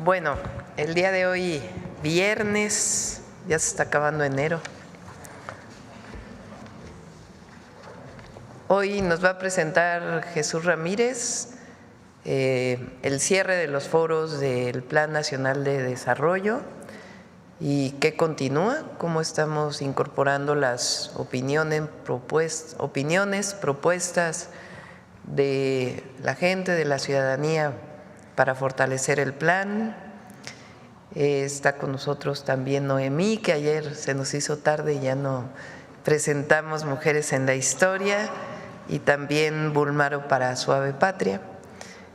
Bueno, el día de hoy, viernes, ya se está acabando enero. Hoy nos va a presentar Jesús Ramírez el cierre de los foros del Plan Nacional de Desarrollo y qué continúa, cómo estamos incorporando las opiniones, propuestas de la gente, de la ciudadanía para fortalecer el plan. Está con nosotros también Noemí, que ayer se nos hizo tarde y ya no presentamos Mujeres en la Historia, y también Bulmaro para Suave Patria.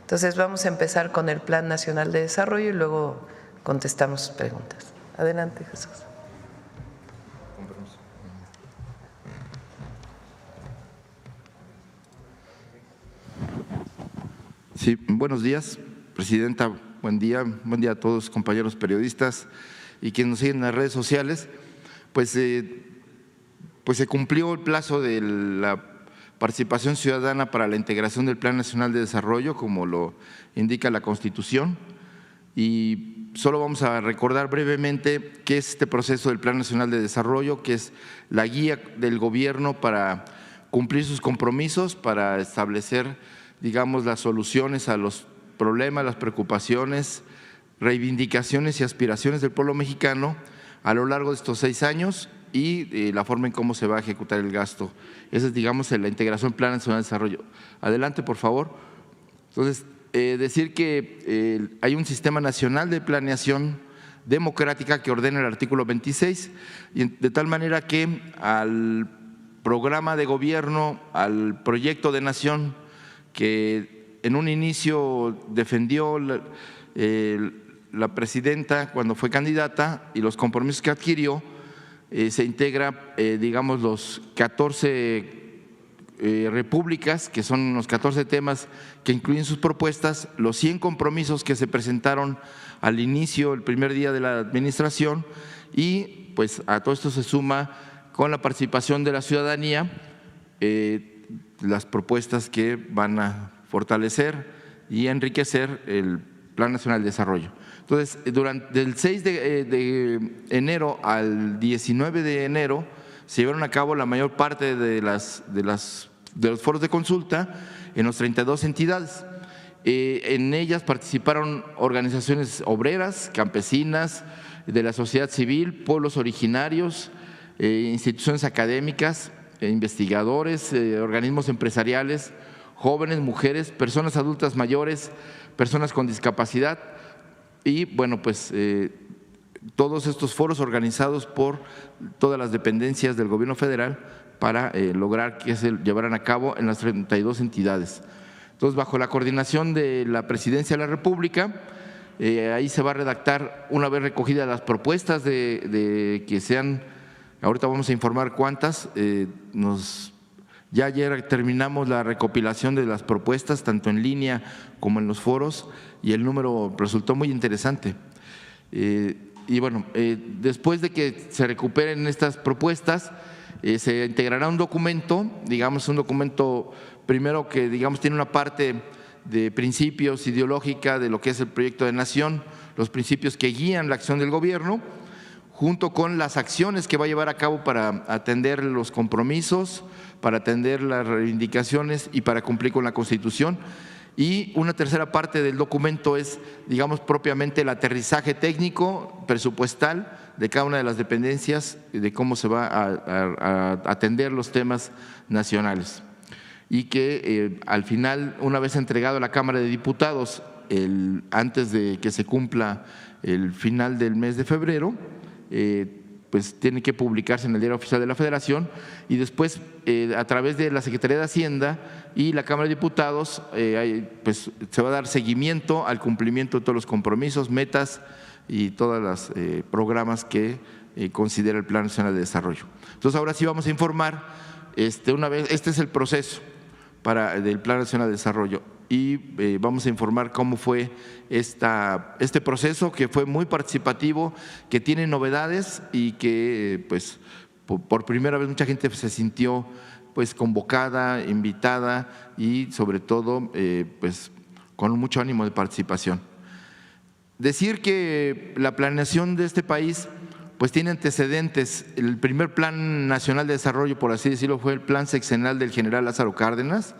Entonces vamos a empezar con el Plan Nacional de Desarrollo y luego contestamos preguntas. Adelante, Jesús. Sí, buenos días, Presidenta. Buen día a todos, compañeros periodistas y quienes nos siguen en las redes sociales. Pues se cumplió el plazo de la participación ciudadana para la integración del Plan Nacional de Desarrollo, como lo indica la Constitución, y solo vamos a recordar brevemente qué es este proceso del Plan Nacional de Desarrollo, que es la guía del gobierno para cumplir sus compromisos, para establecer, digamos, las soluciones a los problemas, las preocupaciones, reivindicaciones y aspiraciones del pueblo mexicano a lo largo de estos 6 años y la forma en cómo se va a ejecutar el gasto. Esa es, digamos, la integración Plan Nacional de Desarrollo. Adelante, por favor. Entonces, decir que hay un sistema nacional de planeación democrática que ordena el artículo 26, y de tal manera que al programa de gobierno, al proyecto de nación que en un inicio defendió la presidenta cuando fue candidata y los compromisos que adquirió, se integra, digamos, los 14 repúblicas, que son los 14 temas que incluyen sus propuestas, los 100 compromisos que se presentaron al inicio, el primer día de la administración, y pues a todo esto se suma, con la participación de la ciudadanía, las propuestas que van a fortalecer y enriquecer el Plan Nacional de Desarrollo. Entonces, durante el 6 de enero al 19 de enero se llevaron a cabo la mayor parte de los foros de consulta en las 32 entidades. En ellas participaron organizaciones obreras, campesinas, de la sociedad civil, pueblos originarios, instituciones académicas, investigadores, organismos empresariales, jóvenes, mujeres, personas adultas mayores, personas con discapacidad y, bueno, pues todos estos foros organizados por todas las dependencias del gobierno federal para lograr que se llevaran a cabo en las 32 entidades. Entonces, bajo la coordinación de la Presidencia de la República, ahí se va a redactar, una vez recogidas las propuestas de que sean, ahorita vamos a informar cuántas, ya ayer terminamos la recopilación de las propuestas, tanto en línea como en los foros, y el número resultó muy interesante. Y bueno, después de que se recuperen estas propuestas, se integrará un documento, digamos un documento primero que, digamos, tiene una parte de principios ideológica de lo que es el proyecto de nación, los principios que guían la acción del gobierno, junto con las acciones que va a llevar a cabo para atender los compromisos, para atender las reivindicaciones y para cumplir con la Constitución. Y una tercera parte del documento es, digamos, propiamente el aterrizaje técnico, presupuestal de cada una de las dependencias, de cómo se va a atender los temas nacionales. Y que al final, una vez entregado a la Cámara de Diputados, antes de que se cumpla el final del mes de febrero, pues tiene que publicarse en el Diario Oficial de la Federación, y después a través de la Secretaría de Hacienda y la Cámara de Diputados pues se va a dar seguimiento al cumplimiento de todos los compromisos, metas y todos los programas que considera el Plan Nacional de Desarrollo. Entonces, ahora sí vamos a informar, este es el proceso del Plan Nacional de Desarrollo, y vamos a informar cómo fue este proceso, que fue muy participativo, que tiene novedades y que pues por primera vez mucha gente se sintió pues convocada, invitada y sobre todo pues con mucho ánimo de participación. Decir que la planeación de este país pues tiene antecedentes. El primer Plan Nacional de Desarrollo, por así decirlo, fue el Plan Sexenal del general Lázaro Cárdenas,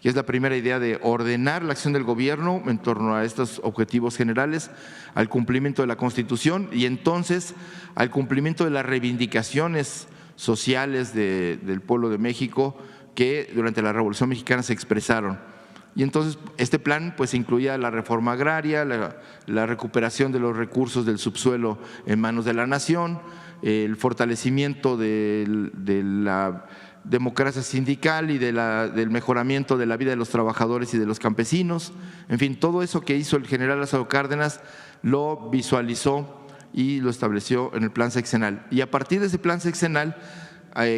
que es la primera idea de ordenar la acción del gobierno en torno a estos objetivos generales, al cumplimiento de la Constitución y entonces al cumplimiento de las reivindicaciones sociales del pueblo de México que durante la Revolución Mexicana se expresaron. Y entonces este plan pues incluía la reforma agraria, la recuperación de los recursos del subsuelo en manos de la nación, el fortalecimiento de la democracia sindical y del mejoramiento de la vida de los trabajadores y de los campesinos. En fin, todo eso que hizo el general Lázaro Cárdenas lo visualizó y lo estableció en el plan sexenal. Y a partir de ese plan sexenal,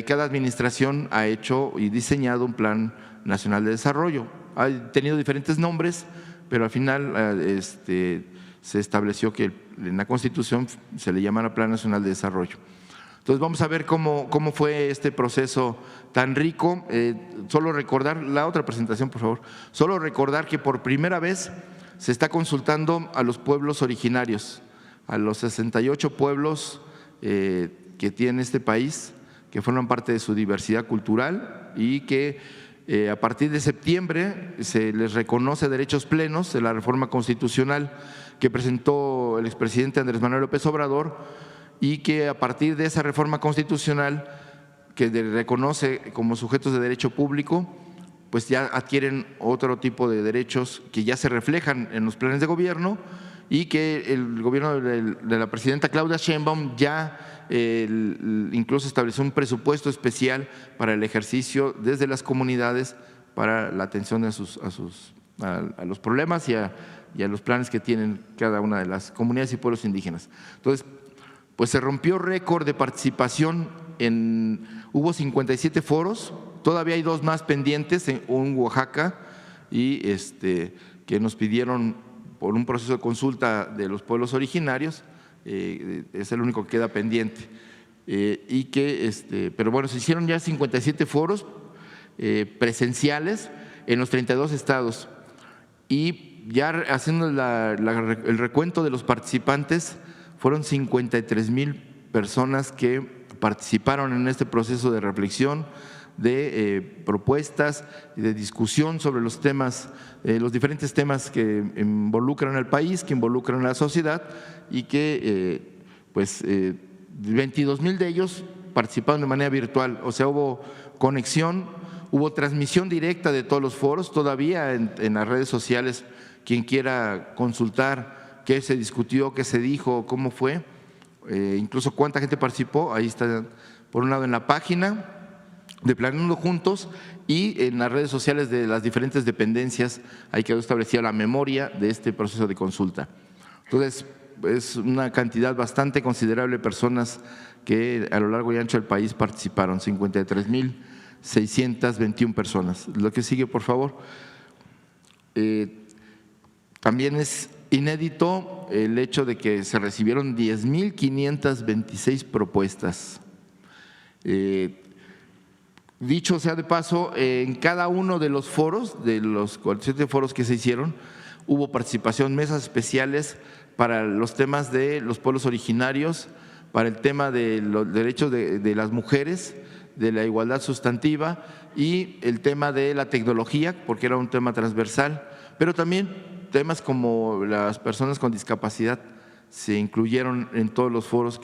cada administración ha hecho y diseñado un plan nacional de desarrollo. Ha tenido diferentes nombres, pero al final se estableció que en la Constitución se le llamara Plan Nacional de Desarrollo. Entonces vamos a ver cómo fue este proceso tan rico. Solo recordar, la otra presentación por favor, solo recordar que por primera vez se está consultando a los pueblos originarios, a los 68 pueblos que tiene este país, que forman parte de su diversidad cultural y que a partir de septiembre se les reconoce derechos plenos de la reforma constitucional que presentó el expresidente Andrés Manuel López Obrador y que a partir de esa reforma constitucional que reconoce como sujetos de derecho público, pues ya adquieren otro tipo de derechos que ya se reflejan en los planes de gobierno y que el gobierno de la presidenta Claudia Sheinbaum ya incluso estableció un presupuesto especial para el ejercicio desde las comunidades para la atención a los problemas y a los planes que tienen cada una de las comunidades y pueblos indígenas. Entonces, pues se rompió récord de participación, hubo 57 foros, todavía hay 2 más pendientes, un en Oaxaca y que nos pidieron por un proceso de consulta de los pueblos originarios, es el único que queda pendiente. Pero bueno, se hicieron ya 57 foros presenciales en los 32 estados y ya haciendo el recuento de los participantes, fueron 53,000 personas que participaron en este proceso de reflexión, de propuestas y de discusión sobre los temas, los diferentes temas que involucran al país, que involucran a la sociedad y que 22,000 de ellos participaron de manera virtual, o sea, hubo conexión, hubo transmisión directa de todos los foros, todavía en las redes sociales, quien quiera consultar qué se discutió, qué se dijo, cómo fue, incluso cuánta gente participó, ahí está por un lado en la página de Planeando Juntos y en las redes sociales de las diferentes dependencias, ahí quedó establecida la memoria de este proceso de consulta. Entonces, es una cantidad bastante considerable de personas que a lo largo y ancho del país participaron, 53,621 personas. Lo que sigue, por favor. También es inédito el hecho de que se recibieron 10,526 propuestas. Dicho sea de paso, en cada uno de los foros, de los 47 foros que se hicieron, hubo participación, mesas especiales para los temas de los pueblos originarios, para el tema de los derechos de las mujeres, de la igualdad sustantiva y el tema de la tecnología, porque era un tema transversal, pero también temas como las personas con discapacidad se incluyeron en todos los foros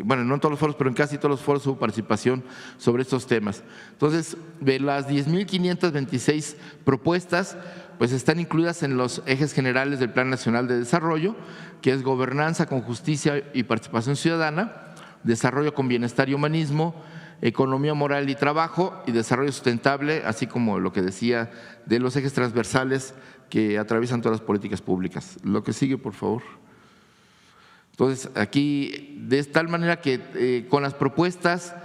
bueno, no en todos los foros, pero en casi todos los foros hubo participación sobre estos temas. Entonces, de las 10,526 propuestas, pues están incluidas en los ejes generales del Plan Nacional de Desarrollo, que es gobernanza con justicia y participación ciudadana, desarrollo con bienestar y humanismo, economía moral y trabajo y desarrollo sustentable, así como lo que decía de los ejes transversales que atraviesan todas las políticas públicas. Lo que sigue, por favor. Entonces, aquí, de tal manera que con las propuestas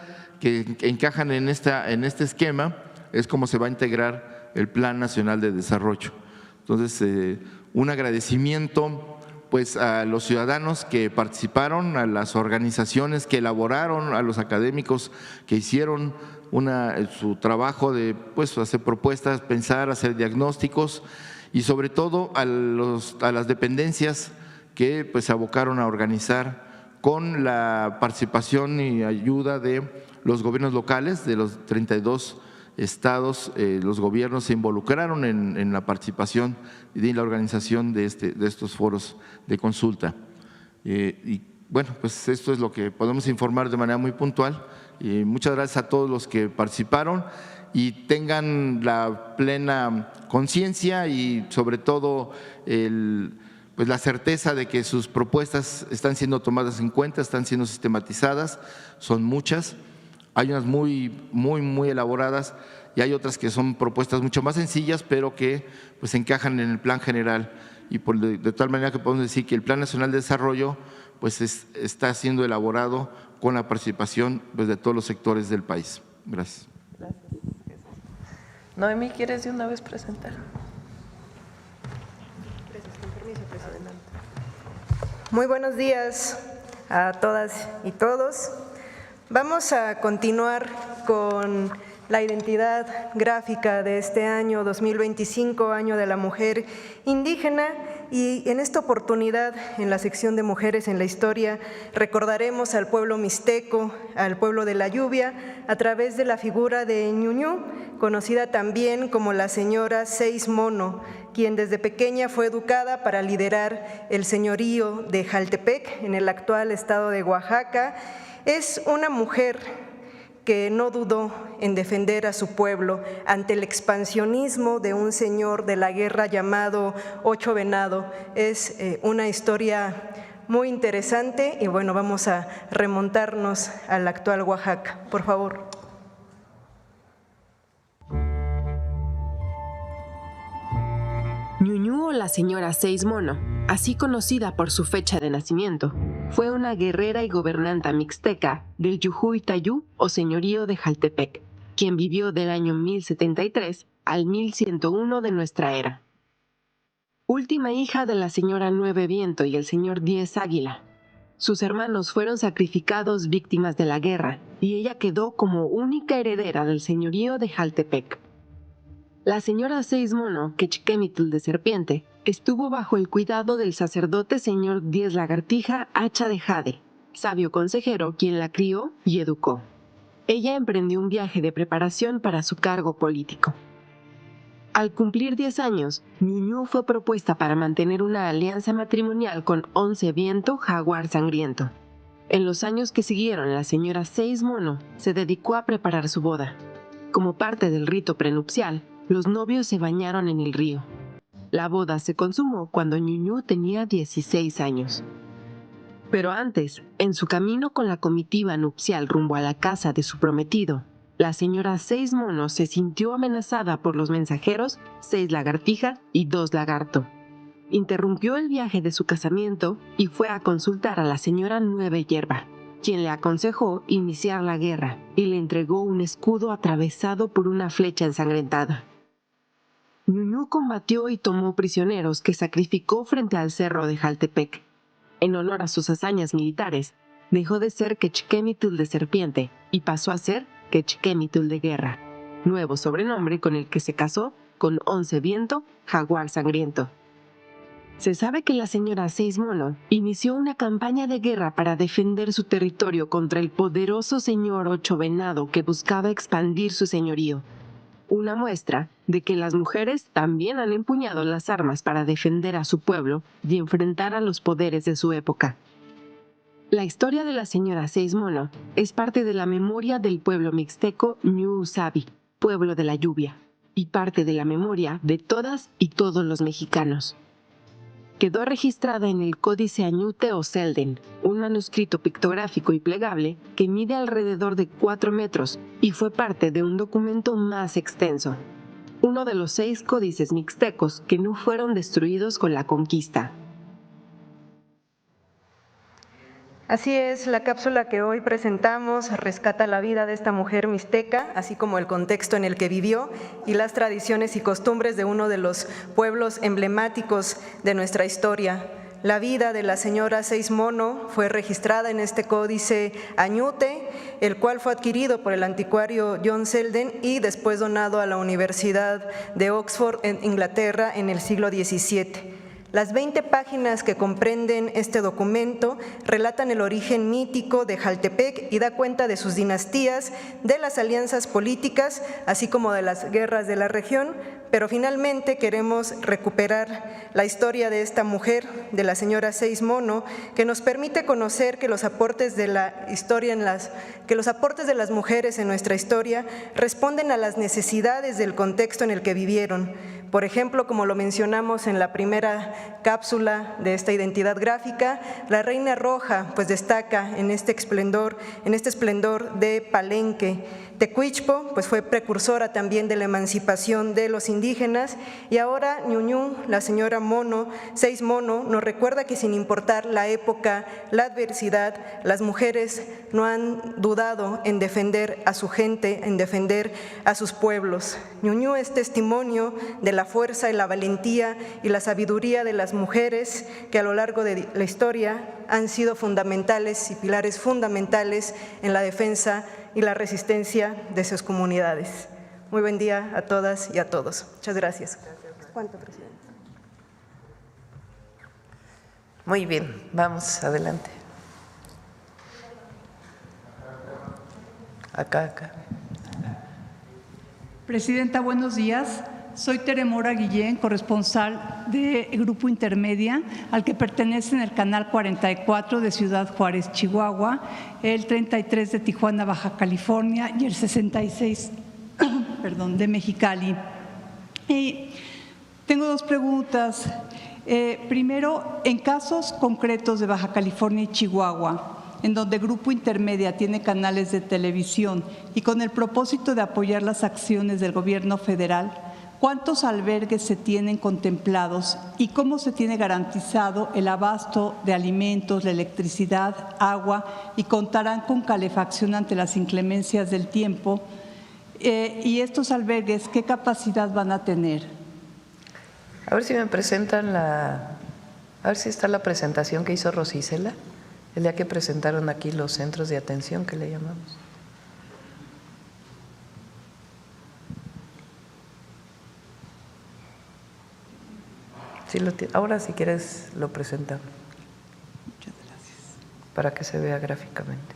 que encajan en este esquema, es como se va a integrar el Plan Nacional de Desarrollo. Entonces, un agradecimiento pues a los ciudadanos que participaron, a las organizaciones que elaboraron, a los académicos que hicieron su trabajo de pues hacer propuestas, pensar, hacer diagnósticos y sobre todo a las dependencias que pues se abocaron a organizar con la participación y ayuda de los gobiernos locales de los 32 estados. Los gobiernos se involucraron en la participación y la organización de estos foros de consulta. Y bueno, pues esto es lo que podemos informar de manera muy puntual. Muchas gracias a todos los que participaron y tengan la plena conciencia y sobre todo pues la certeza de que sus propuestas están siendo tomadas en cuenta, están siendo sistematizadas. Son muchas, hay unas muy elaboradas y hay otras que son propuestas mucho más sencillas, pero que pues encajan en el plan general, y de tal manera que podemos decir que el Plan Nacional de Desarrollo pues está siendo elaborado con la participación pues, de todos los sectores del país. Gracias. Gracias. Noemí, ¿quieres de una vez presentar? Gracias, con permiso, presidente. Muy buenos días a todas y todos. Vamos a continuar con la identidad gráfica de este año 2025, Año de la Mujer Indígena, y en esta oportunidad, en la sección de Mujeres en la Historia, recordaremos al pueblo mixteco, al pueblo de la lluvia, a través de la figura de Ñuñú, conocida también como la señora Seis Mono, quien desde pequeña fue educada para liderar el señorío de Jaltepec, en el actual estado de Oaxaca. Es una mujer que no dudó en defender a su pueblo ante el expansionismo de un señor de la guerra llamado Ocho Venado. Es una historia muy interesante y bueno, vamos a remontarnos al actual Oaxaca. Por favor. Ñuñú o la señora Seis Mono, así conocida por su fecha de nacimiento, fue una guerrera y gobernanta mixteca del Yujuy-Tayú o señorío de Jaltepec, quien vivió del año 1073 al 1101 de nuestra era. Última hija de la señora Nueve Viento y el señor Diez Águila. Sus hermanos fueron sacrificados víctimas de la guerra y ella quedó como única heredera del señorío de Jaltepec. La señora Seis Mono, Quechquemitl de Serpiente, estuvo bajo el cuidado del sacerdote señor Diez Lagartija Hacha de Jade, sabio consejero quien la crió y educó. Ella emprendió un viaje de preparación para su cargo político. Al cumplir 10 años, Ñuñú fue propuesta para mantener una alianza matrimonial con Once Viento Jaguar Sangriento. En los años que siguieron, la señora Seis Mono se dedicó a preparar su boda. Como parte del rito prenupcial, los novios se bañaron en el río. La boda se consumó cuando Ñuñú tenía 16 años. Pero antes, en su camino con la comitiva nupcial rumbo a la casa de su prometido, la señora Seis Mono se sintió amenazada por los mensajeros Seis Lagartija y Dos Lagarto. Interrumpió el viaje de su casamiento y fue a consultar a la señora Nueve Hierba, quien le aconsejó iniciar la guerra y le entregó un escudo atravesado por una flecha ensangrentada. Ñuñú combatió y tomó prisioneros que sacrificó frente al cerro de Jaltepec. En honor a sus hazañas militares, dejó de ser Quechquemitl de Serpiente y pasó a ser Quechquemitl de Guerra, nuevo sobrenombre con el que se casó con Once Viento Jaguar Sangriento. Se sabe que la señora Seis Mono inició una campaña de guerra para defender su territorio contra el poderoso señor Ocho Venado que buscaba expandir su señorío. Una muestra de que las mujeres también han empuñado las armas para defender a su pueblo y enfrentar a los poderes de su época. La historia de la señora Seis Mono es parte de la memoria del pueblo mixteco Ñuu Sabi, pueblo de la lluvia, y parte de la memoria de todas y todos los mexicanos. Quedó registrada en el Códice Añute o Selden, un manuscrito pictográfico y plegable que mide alrededor de 4 metros y fue parte de un documento más extenso, uno de los 6 códices mixtecos que no fueron destruidos con la conquista. Así es, la cápsula que hoy presentamos rescata la vida de esta mujer mixteca, así como el contexto en el que vivió y las tradiciones y costumbres de uno de los pueblos emblemáticos de nuestra historia. La vida de la señora Seis Mono fue registrada en este códice Añute, el cual fue adquirido por el anticuario John Selden y después donado a la Universidad de Oxford en Inglaterra en el siglo XVII. Las 20 páginas que comprenden este documento relatan el origen mítico de Jaltepec y da cuenta de sus dinastías, de las alianzas políticas, así como de las guerras de la región, pero finalmente queremos recuperar la historia de esta mujer, de la señora Seis Mono, que nos permite conocer que los aportes de la historia que los aportes de las mujeres en nuestra historia responden a las necesidades del contexto en el que vivieron. Por ejemplo, como lo mencionamos en la primera cápsula de esta identidad gráfica, la Reina Roja pues destaca en este esplendor de Palenque. Tecuichpo pues fue precursora también de la emancipación de los indígenas, y ahora Ñuñu, la señora Mono, Seis Mono, nos recuerda que sin importar la época, la adversidad, las mujeres no han dudado en defender a su gente, en defender a sus pueblos. Ñuñu es testimonio de la fuerza y la valentía y la sabiduría de las mujeres que a lo largo de la historia han sido fundamentales y pilares fundamentales en la defensa y la resistencia de sus comunidades. Muy buen día a todas y a todos. Muchas gracias. ¿Cuánto, presidente? Muy bien, vamos adelante. Acá. Presidenta, buenos días. Soy Teremora Guillén, corresponsal de Grupo Intermedia, al que pertenecen el Canal 44 de Ciudad Juárez, Chihuahua, el 33 de Tijuana, Baja California y el 66 de Mexicali. Tengo dos preguntas. Primero, en casos concretos de Baja California y Chihuahua, en donde Grupo Intermedia tiene canales de televisión y con el propósito de apoyar las acciones del gobierno federal, ¿cuántos albergues se tienen contemplados y cómo se tiene garantizado el abasto de alimentos, la electricidad, agua y contarán con calefacción ante las inclemencias del tiempo? ¿Y estos albergues qué capacidad van a tener? A ver si me presentan a ver si está la presentación que hizo Rosicela, el día que presentaron aquí los centros de atención que le llamamos. Sí, ahora si quieres lo presentamos. Muchas gracias. Para que se vea gráficamente.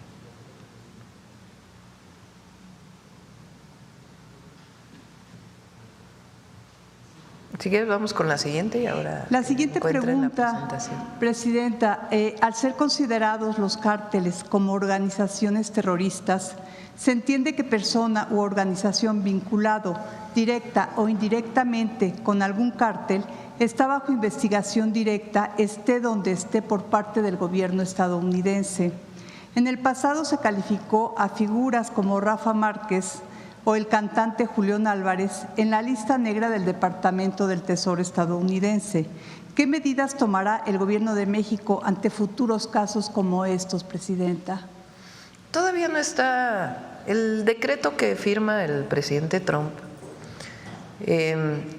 Si quieres vamos con la siguiente y ahora… La siguiente pregunta, Presidenta, al ser considerados los cárteles como organizaciones terroristas, ¿se entiende que persona u organización vinculado directa o indirectamente con algún cártel está bajo investigación directa, esté donde esté, por parte del gobierno estadounidense? En el pasado se calificó a figuras como Rafa Márquez o el cantante Julián Álvarez en la lista negra del Departamento del Tesoro estadounidense. ¿Qué medidas tomará el gobierno de México ante futuros casos como estos, Presidenta? Todavía no está el decreto que firma el presidente Trump.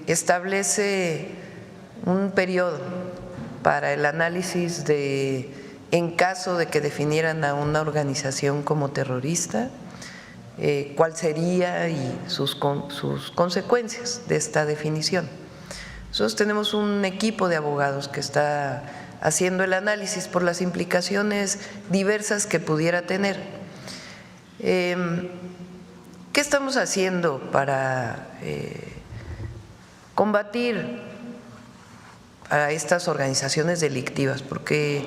Establece un periodo para el análisis en caso de que definieran a una organización como terrorista, cuál sería y sus consecuencias de esta definición. Nosotros tenemos un equipo de abogados que está haciendo el análisis por las implicaciones diversas que pudiera tener. ¿Qué estamos haciendo para combatir a estas organizaciones delictivas? Porque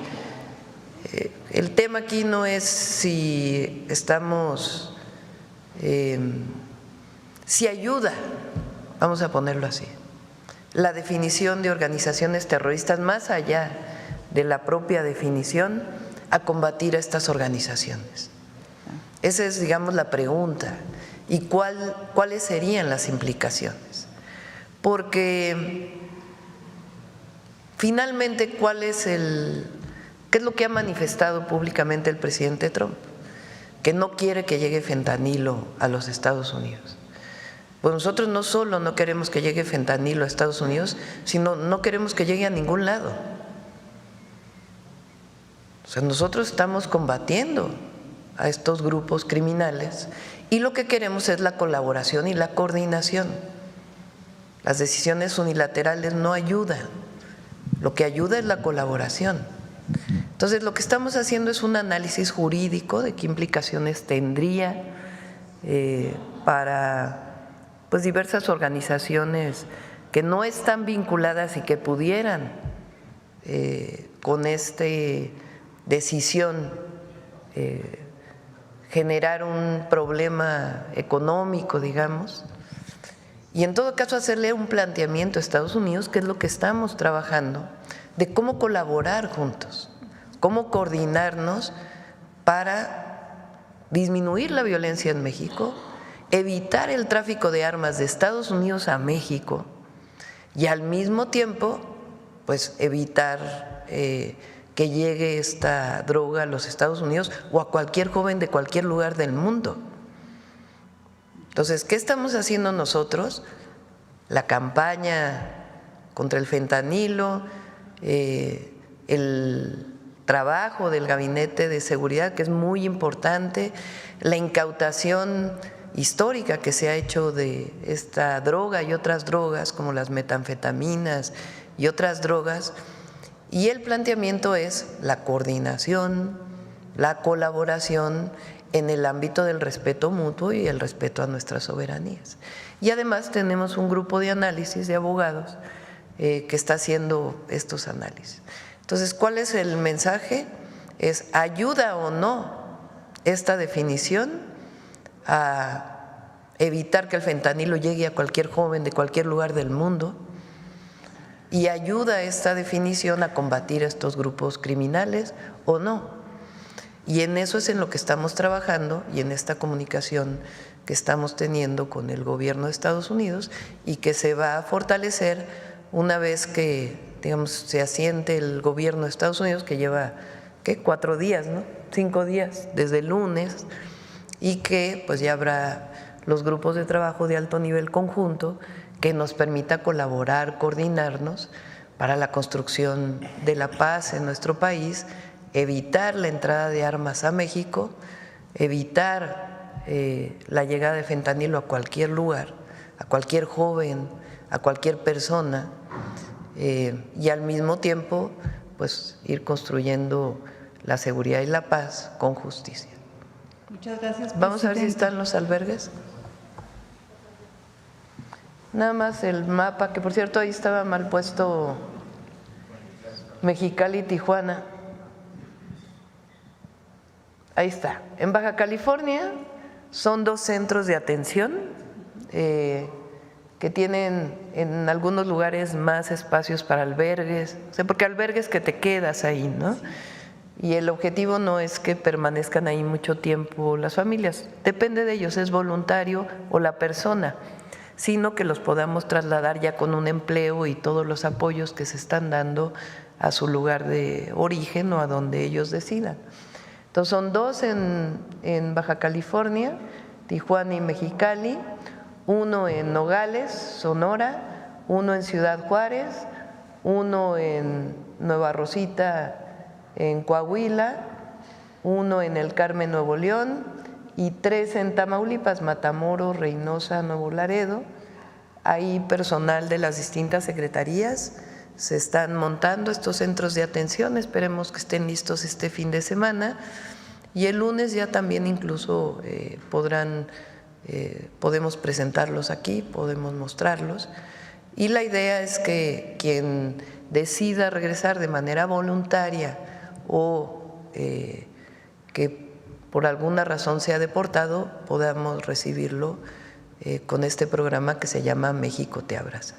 el tema aquí no es si estamos… si ayuda, vamos a ponerlo así, la definición de organizaciones terroristas más allá de la propia definición a combatir a estas organizaciones. Esa es, digamos, la pregunta. ¿Y cuáles serían las implicaciones? Porque finalmente, ¿qué es lo que ha manifestado públicamente el presidente Trump? Que no quiere que llegue fentanilo a los Estados Unidos. Pues nosotros no solo no queremos que llegue fentanilo a Estados Unidos, sino no queremos que llegue a ningún lado. O sea, nosotros estamos combatiendo a estos grupos criminales y lo que queremos es la colaboración y la coordinación. Las decisiones unilaterales no ayudan Lo que ayuda es la colaboración. Entonces, lo que estamos haciendo es un análisis jurídico de qué implicaciones tendría para pues diversas organizaciones que no están vinculadas y que pudieran con esta decisión generar un problema económico, digamos, y en todo caso hacerle un planteamiento a Estados Unidos, que es lo que estamos trabajando, de cómo colaborar juntos, cómo coordinarnos para disminuir la violencia en México, evitar el tráfico de armas de Estados Unidos a México y al mismo tiempo pues evitar que llegue esta droga a los Estados Unidos o a cualquier joven de cualquier lugar del mundo. Entonces, ¿qué estamos haciendo nosotros? La campaña contra el fentanilo, el trabajo del Gabinete de Seguridad, que es muy importante, la incautación histórica que se ha hecho de esta droga y otras drogas como las metanfetaminas y otras drogas, y el planteamiento es la coordinación, la colaboración en el ámbito del respeto mutuo y el respeto a nuestras soberanías. Y además tenemos un grupo de análisis de abogados que está haciendo estos análisis. Entonces, ¿cuál es el mensaje? Es ¿ayuda o no esta definición a evitar que el fentanilo llegue a cualquier joven de cualquier lugar del mundo? ¿Y ayuda esta definición a combatir estos grupos criminales o no? Y en eso es en lo que estamos trabajando y en esta comunicación que estamos teniendo con el gobierno de Estados Unidos y que se va a fortalecer una vez que, digamos, se asiente el gobierno de Estados Unidos, que lleva, ¿qué? 4 días, ¿no? 5 días, desde el lunes, y que pues ya habrá los grupos de trabajo de alto nivel conjunto que nos permita colaborar, coordinarnos para la construcción de la paz en nuestro país, evitar la entrada de armas a México, evitar la llegada de fentanilo a cualquier lugar, a cualquier joven, a cualquier persona, y al mismo tiempo pues ir construyendo la seguridad y la paz con justicia. Muchas gracias, Vamos a ver si están los albergues. Nada más el mapa, que por cierto ahí estaba mal puesto Mexicali y Tijuana. Ahí está. En Baja California son 2 centros de atención que tienen en algunos lugares más espacios para albergues, o sea, porque albergues que te quedas ahí, ¿no? Y el objetivo no es que permanezcan ahí mucho tiempo las familias, depende de ellos, es voluntario o la persona, sino que los podamos trasladar ya con un empleo y todos los apoyos que se están dando a su lugar de origen o a donde ellos decidan. Entonces son 2 en Baja California, Tijuana y Mexicali, 1 en Nogales, Sonora, 1 en Ciudad Juárez, 1 en Nueva Rosita, en Coahuila, 1 en El Carmen, Nuevo León, y 3 en Tamaulipas, Matamoros, Reynosa, Nuevo Laredo. Hay personal de las distintas secretarías, se están montando estos centros de atención, esperemos que estén listos este fin de semana, y el lunes ya también incluso podemos presentarlos aquí, podemos mostrarlos, y la idea es que quien decida regresar de manera voluntaria o que por alguna razón sea deportado, podamos recibirlo con este programa que se llama México te abraza.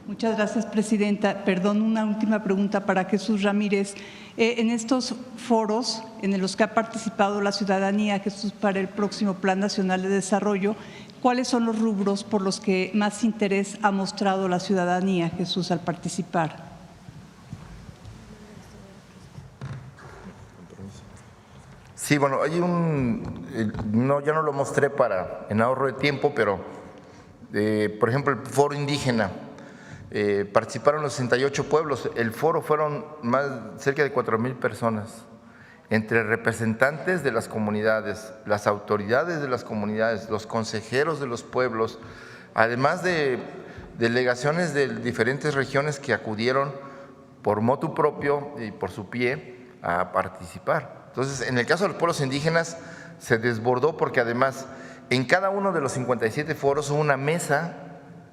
Muchas gracias, Presidenta. Perdón, una última pregunta para Jesús Ramírez. En estos foros en los que ha participado la ciudadanía, Jesús, para el próximo Plan Nacional de Desarrollo, ¿cuáles son los rubros por los que más interés ha mostrado la ciudadanía, Jesús, al participar? Sí, bueno, hay ya no lo mostré en ahorro de tiempo, pero por ejemplo el foro indígena, participaron los 68 pueblos, el foro fueron cerca de 4,000 personas, entre representantes de las comunidades, las autoridades de las comunidades, los consejeros de los pueblos, además de delegaciones de diferentes regiones que acudieron por motu propio y por su pie a participar. Entonces, en el caso de los pueblos indígenas se desbordó porque además en cada uno de los 57 foros hubo una mesa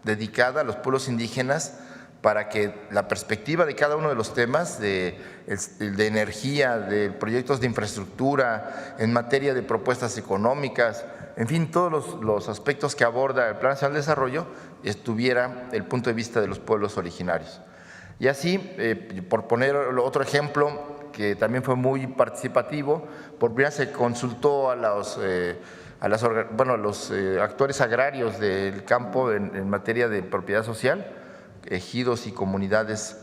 dedicada a los pueblos indígenas para que la perspectiva de cada uno de los temas de energía, de proyectos de infraestructura, en materia de propuestas económicas, en fin, todos los aspectos que aborda el Plan Nacional de Desarrollo estuviera el punto de vista de los pueblos originarios. Y así, por poner otro ejemplo que también fue muy participativo, por primera vez se consultó a los actores agrarios del campo en materia de propiedad social, ejidos y comunidades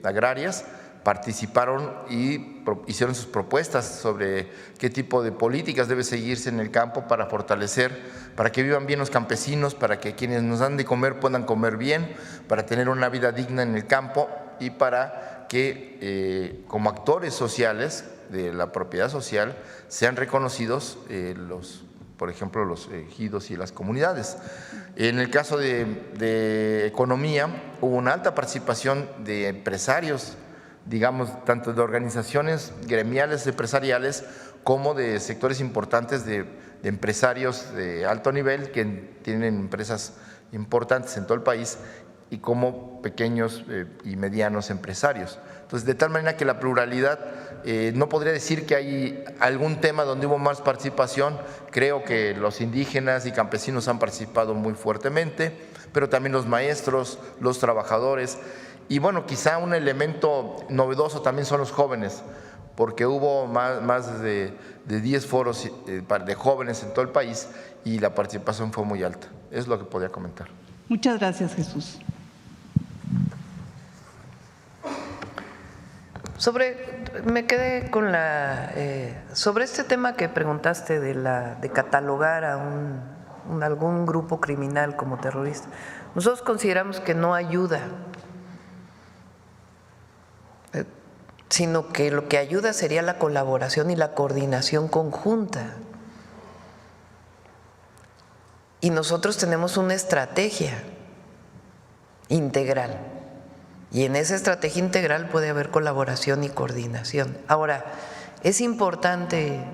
agrarias, participaron y hicieron sus propuestas sobre qué tipo de políticas debe seguirse en el campo para fortalecer, para que vivan bien los campesinos, para que quienes nos dan de comer puedan comer bien, para tener una vida digna en el campo y para que como actores sociales de la propiedad social sean reconocidos por ejemplo, los ejidos y las comunidades. En el caso de economía, hubo una alta participación de empresarios, digamos, tanto de organizaciones gremiales empresariales como de sectores importantes de empresarios de alto nivel que tienen empresas importantes en todo el país y como pequeños y medianos empresarios. Entonces, de tal manera que la pluralidad, no podría decir que hay algún tema donde hubo más participación. Creo que los indígenas y campesinos han participado muy fuertemente, pero también los maestros, los trabajadores. Y bueno, quizá un elemento novedoso también son los jóvenes, porque hubo más de 10 foros de jóvenes en todo el país y la participación fue muy alta. Es lo que podía comentar. Muchas gracias, Jesús. Me quedé con sobre este tema que preguntaste de catalogar a algún grupo criminal como terrorista. Nosotros consideramos que no ayuda, sino que lo que ayuda sería la colaboración y la coordinación conjunta. Y nosotros tenemos una estrategia integral. Y en esa estrategia integral puede haber colaboración y coordinación. Ahora, es importante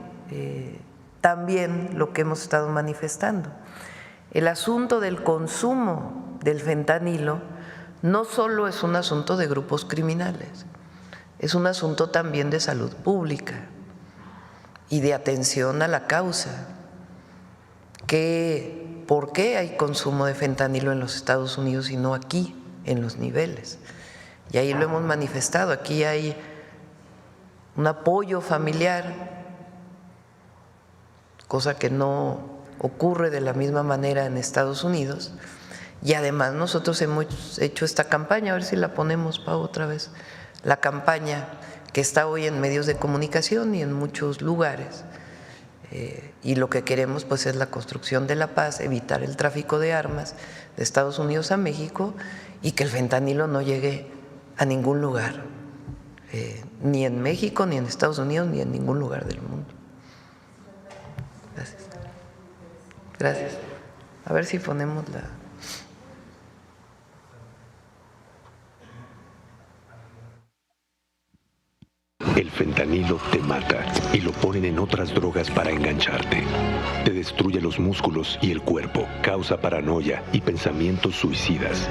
también lo que hemos estado manifestando. El asunto del consumo del fentanilo no solo es un asunto de grupos criminales, es un asunto también de salud pública y de atención a la causa. ¿Por qué hay consumo de fentanilo en los Estados Unidos y no aquí, en los niveles? Y ahí lo hemos manifestado, aquí hay un apoyo familiar, cosa que no ocurre de la misma manera en Estados Unidos. Y además nosotros hemos hecho esta campaña, a ver si la ponemos, Pau, otra vez, la campaña que está hoy en medios de comunicación y en muchos lugares. Y lo que queremos pues es la construcción de la paz, evitar el tráfico de armas de Estados Unidos a México y que el fentanilo no llegue a ningún lugar, ni en México, ni en Estados Unidos, ni en ningún lugar del mundo. Gracias. Gracias. A ver si ponemos la… El fentanilo te mata y lo ponen en otras drogas para engancharte. Te destruye los músculos y el cuerpo, causa paranoia y pensamientos suicidas.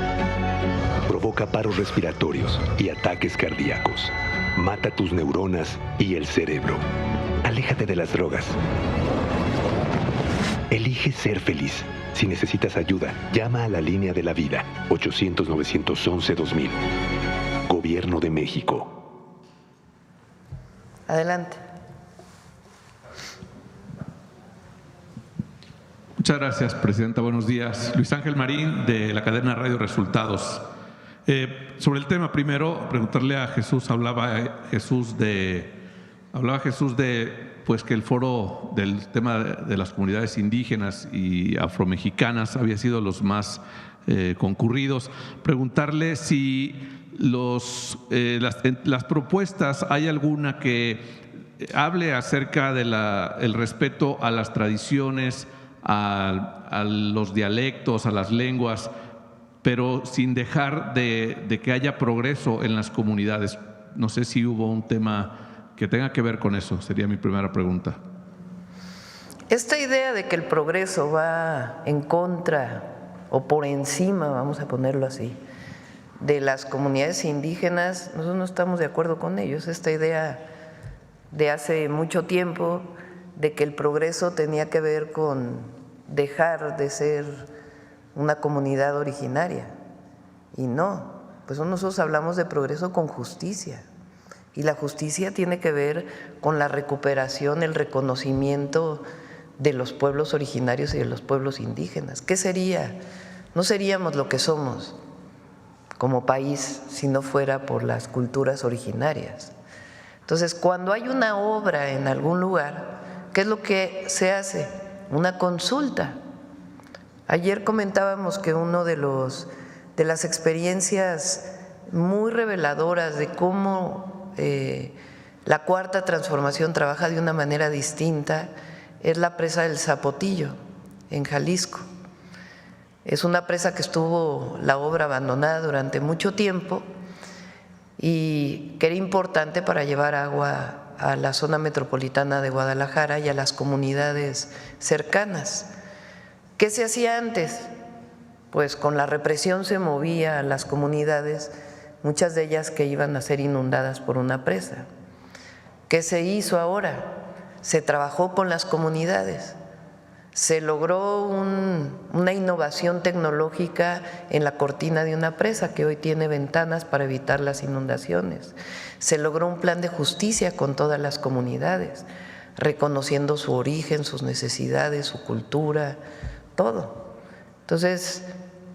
Provoca paros respiratorios y ataques cardíacos. Mata tus neuronas y el cerebro. Aléjate de las drogas. Elige ser feliz. Si necesitas ayuda, llama a la línea de la vida, 800-911-2000. Gobierno de México. Adelante. Muchas gracias, Presidenta. Buenos días. Luis Ángel Marín, de la cadena Radio Resultados. Sobre el tema, primero, preguntarle a Jesús, hablaba Jesús de pues que el foro del tema de las comunidades indígenas y afromexicanas había sido los más concurridos. Preguntarle si las propuestas, ¿hay alguna que hable acerca del respeto a las tradiciones, a los dialectos, a las lenguas pero sin dejar de que haya progreso en las comunidades. No sé si hubo un tema que tenga que ver con eso, sería mi primera pregunta. Esta idea de que el progreso va en contra o por encima, vamos a ponerlo así, de las comunidades indígenas, nosotros no estamos de acuerdo con ellos. Esta idea de hace mucho tiempo de que el progreso tenía que ver con dejar de ser una comunidad originaria, y no, pues nosotros hablamos de progreso con justicia, y la justicia tiene que ver con la recuperación, el reconocimiento de los pueblos originarios y de los pueblos indígenas. ¿Qué sería? No seríamos lo que somos como país si no fuera por las culturas originarias. Entonces, cuando hay una obra en algún lugar, ¿qué es lo que se hace? Una consulta. Ayer comentábamos que uno de las experiencias muy reveladoras de cómo la Cuarta Transformación trabaja de una manera distinta es la presa del Zapotillo, en Jalisco. Es una presa que estuvo la obra abandonada durante mucho tiempo y que era importante para llevar agua a la zona metropolitana de Guadalajara y a las comunidades cercanas. ¿Qué se hacía antes? Pues con la represión se movía a las comunidades, muchas de ellas que iban a ser inundadas por una presa. ¿Qué se hizo ahora? Se trabajó con las comunidades, se logró una innovación tecnológica en la cortina de una presa que hoy tiene ventanas para evitar las inundaciones. Se logró un plan de justicia con todas las comunidades, reconociendo su origen, sus necesidades, su cultura, todo. Entonces,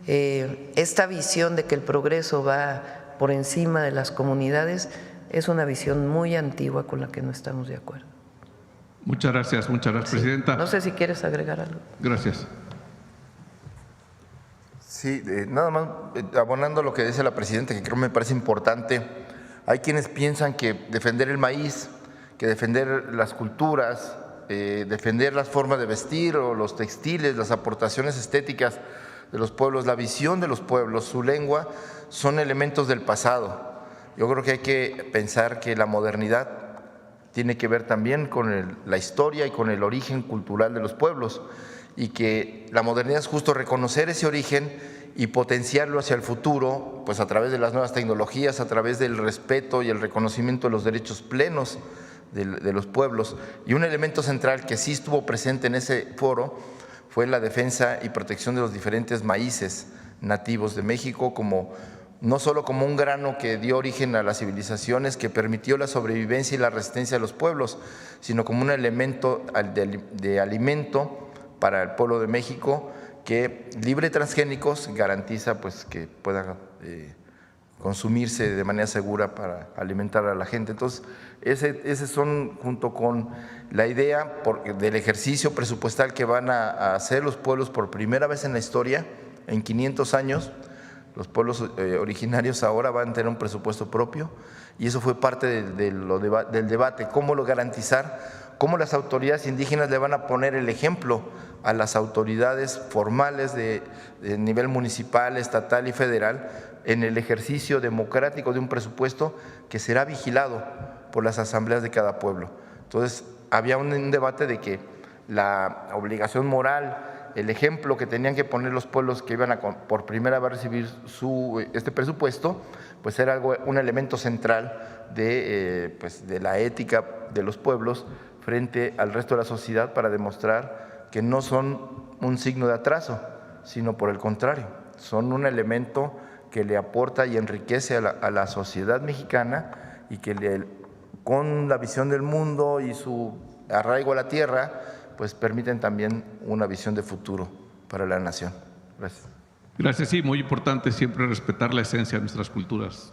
esta visión de que el progreso va por encima de las comunidades es una visión muy antigua con la que no estamos de acuerdo. Muchas gracias, Presidenta. No sé si quieres agregar algo. Gracias. Sí, nada más abonando lo que dice la Presidenta, que creo me parece importante. Hay quienes piensan que defender el maíz, que defender las culturas, defender las formas de vestir o los textiles, las aportaciones estéticas de los pueblos, la visión de los pueblos, su lengua, son elementos del pasado. Yo creo que hay que pensar que la modernidad tiene que ver también con la historia y con el origen cultural de los pueblos, y que la modernidad es justo reconocer ese origen y potenciarlo hacia el futuro, pues a través de las nuevas tecnologías, a través del respeto y el reconocimiento de los derechos plenos de los pueblos. Y un elemento central que sí estuvo presente en ese foro fue la defensa y protección de los diferentes maíces nativos de México, no solo como un grano que dio origen a las civilizaciones, que permitió la sobrevivencia y la resistencia de los pueblos, sino como un elemento de alimento para el pueblo de México que, libre de transgénicos, garantiza pues que pueda consumirse de manera segura para alimentar a la gente. Entonces, ese son, junto con la idea del ejercicio presupuestal que van a hacer los pueblos por primera vez en la historia, en 500 años, los pueblos originarios ahora van a tener un presupuesto propio, y eso fue parte del debate, cómo lo garantizar, cómo las autoridades indígenas le van a poner el ejemplo a las autoridades formales de nivel municipal, estatal y federal en el ejercicio democrático de un presupuesto que será vigilado por las asambleas de cada pueblo. Entonces, había un debate de que la obligación moral, el ejemplo que tenían que poner los pueblos que iban a por primera vez recibir este presupuesto, pues era un elemento central de la ética de los pueblos frente al resto de la sociedad, para demostrar que no son un signo de atraso, sino por el contrario, son un elemento que le aporta y enriquece a la sociedad mexicana, y que con la visión del mundo y su arraigo a la tierra, pues permiten también una visión de futuro para la nación. Gracias. Gracias, sí, muy importante siempre respetar la esencia de nuestras culturas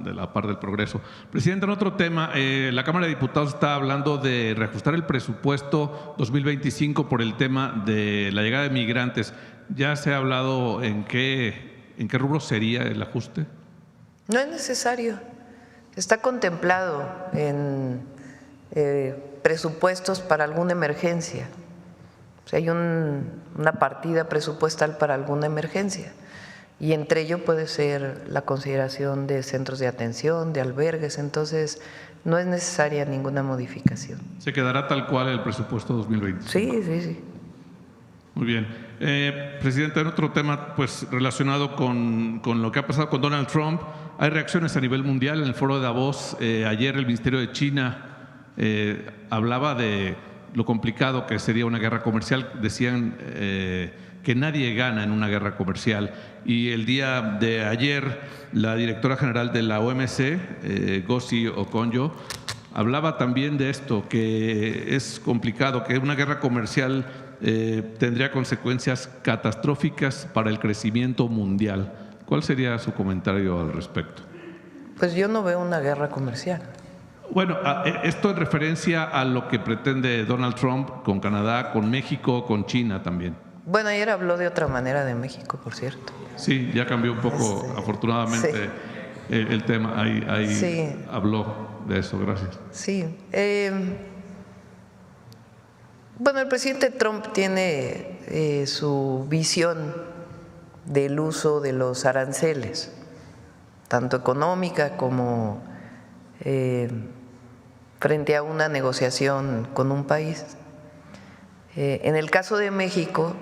de la par del progreso. Presidente, en otro tema, la Cámara de Diputados está hablando de reajustar el presupuesto 2025 por el tema de la llegada de migrantes. ¿Ya se ha hablado en qué rubro sería el ajuste? No es necesario, está contemplado en presupuestos para alguna emergencia. O sea, hay una partida presupuestal para alguna emergencia. y entre ello puede ser la consideración de centros de atención, de albergues, entonces no es necesaria ninguna modificación. ¿Se quedará tal cual el presupuesto 2020? Sí, sí, sí. Muy bien. Presidenta, en otro tema pues, relacionado con lo que ha pasado con Donald Trump, hay reacciones a nivel mundial. En el foro de Davos, ayer el Ministerio de China hablaba de lo complicado que sería una guerra comercial. Decían que nadie gana en una guerra comercial. Y el día de ayer, la directora general de la OMC, Ngozi Okonjo, hablaba también de esto, que es complicado, que una guerra comercial tendría consecuencias catastróficas para el crecimiento mundial. ¿Cuál sería su comentario al respecto? Pues yo no veo una guerra comercial. Bueno, esto en referencia a lo que pretende Donald Trump con Canadá, con México, con China también. Bueno, ayer habló de otra manera de México, por cierto. Sí, ya cambió un poco, afortunadamente, sí. El tema. Ahí sí. Habló de eso, gracias. Sí. Bueno, el presidente Trump tiene su visión del uso de los aranceles, tanto económica como frente a una negociación con un país. En el caso de México,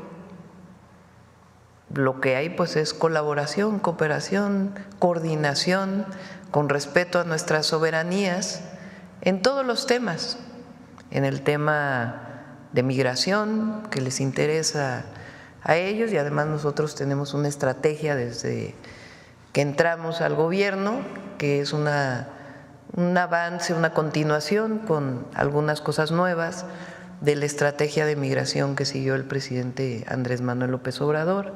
lo que hay pues es colaboración, cooperación, coordinación con respeto a nuestras soberanías en todos los temas, en el tema de migración que les interesa a ellos, y además nosotros tenemos una estrategia desde que entramos al gobierno que es un avance, una continuación con algunas cosas nuevas de la estrategia de migración que siguió el presidente Andrés Manuel López Obrador,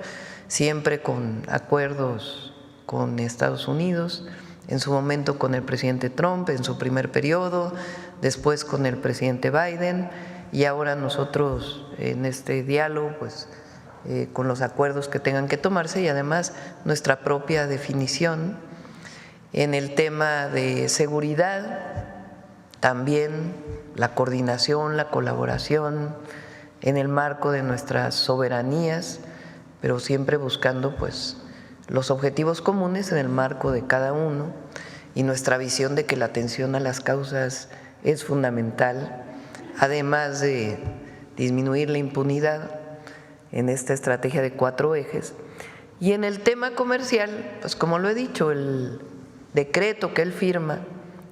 siempre con acuerdos con Estados Unidos, en su momento con el presidente Trump en su primer periodo, después con el presidente Biden, y ahora nosotros en este diálogo pues con los acuerdos que tengan que tomarse, y además nuestra propia definición en el tema de seguridad, también la coordinación, la colaboración en el marco de nuestras soberanías, pero siempre buscando pues los objetivos comunes en el marco de cada uno, y nuestra visión de que la atención a las causas es fundamental, además de disminuir la impunidad en esta estrategia de 4 ejes. Y en el tema comercial, pues como lo he dicho, el decreto que él firma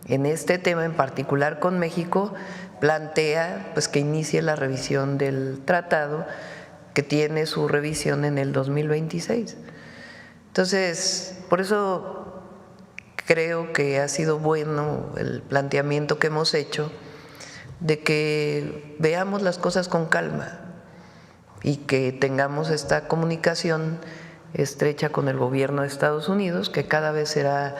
en este tema en particular con México plantea pues que inicie la revisión del tratado, que tiene su revisión en el 2026. Entonces, por eso creo que ha sido bueno el planteamiento que hemos hecho de que veamos las cosas con calma y que tengamos esta comunicación estrecha con el gobierno de Estados Unidos, que cada vez será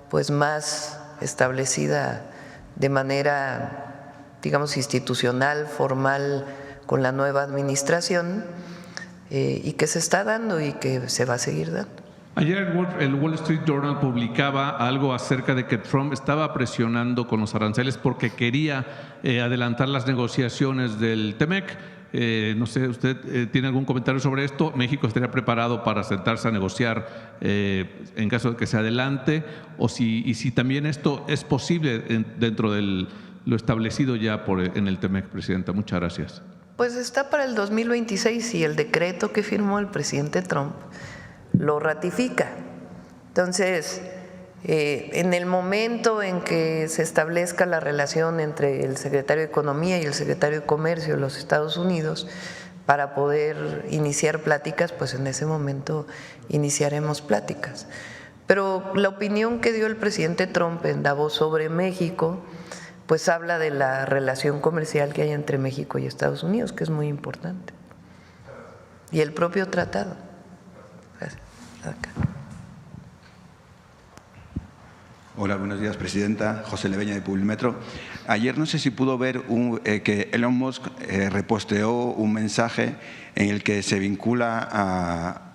pues más establecida de manera, digamos, institucional, formal, con la nueva administración, y que se está dando y que se va a seguir dando. Ayer el Wall Street Journal publicaba algo acerca de que Trump estaba presionando con los aranceles porque quería adelantar las negociaciones del TEMEC. No sé, ¿usted tiene algún comentario sobre esto? ¿México estaría preparado para sentarse a negociar en caso de que se adelante? Y si también esto es posible dentro de lo establecido ya en el TEMEC, Presidenta. Muchas gracias. Pues está para el 2026 y el decreto que firmó el presidente Trump lo ratifica. Entonces, en el momento en que se establezca la relación entre el secretario de Economía y el secretario de Comercio de los Estados Unidos para poder iniciar pláticas, pues en ese momento iniciaremos pláticas. Pero la opinión que dio el presidente Trump en Davos sobre México, pues habla de la relación comercial que hay entre México y Estados Unidos, que es muy importante. Y el propio tratado. Gracias. Acá. Hola, buenos días, Presidenta. José Leveña, de Publimetro. Ayer no sé si pudo ver que Elon Musk reposteó un mensaje en el que se vincula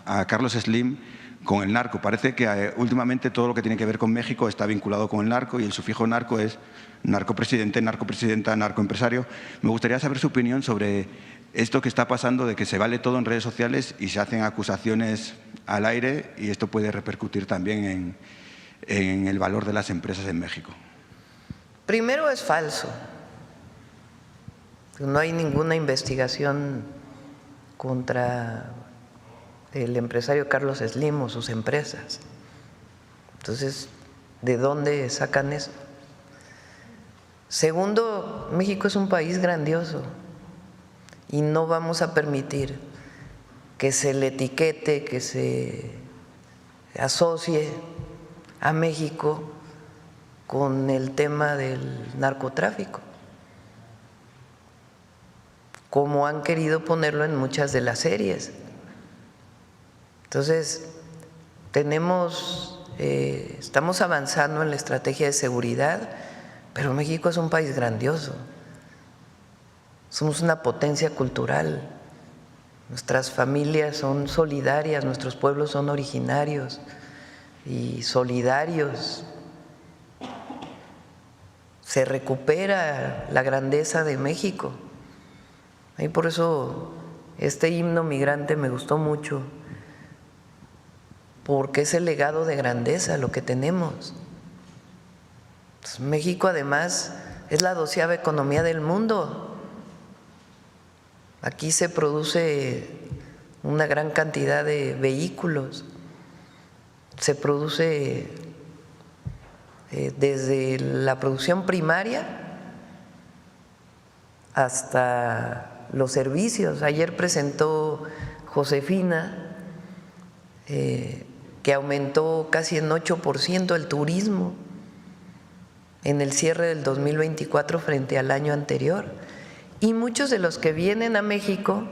a Carlos Slim con el narco. Parece que últimamente todo lo que tiene que ver con México está vinculado con el narco, y el sufijo narco es narcopresidente, narcopresidenta, narcoempresario. Me gustaría saber su opinión sobre esto que está pasando de que se vale todo en redes sociales y se hacen acusaciones al aire, y esto puede repercutir también en el valor de las empresas en México. Primero, es falso. No hay ninguna investigación contra el empresario Carlos Slim o sus empresas. Entonces, ¿de dónde sacan eso? Segundo, México es un país grandioso y no vamos a permitir que se le etiquete, que se asocie a México con el tema del narcotráfico, como han querido ponerlo en muchas de las series. Entonces, estamos avanzando en la estrategia de seguridad, pero México es un país grandioso. Somos una potencia cultural. Nuestras familias son solidarias, nuestros pueblos son originarios y solidarios. Se recupera la grandeza de México. Y por eso este himno migrante me gustó mucho, porque es el legado de grandeza lo que tenemos. Pues México además es la 12ª economía del mundo. Aquí se produce una gran cantidad de vehículos, se produce desde la producción primaria hasta los servicios. Ayer presentó Josefina que aumentó casi en 8% el turismo en el cierre del 2024 frente al año anterior. Y muchos de los que vienen a México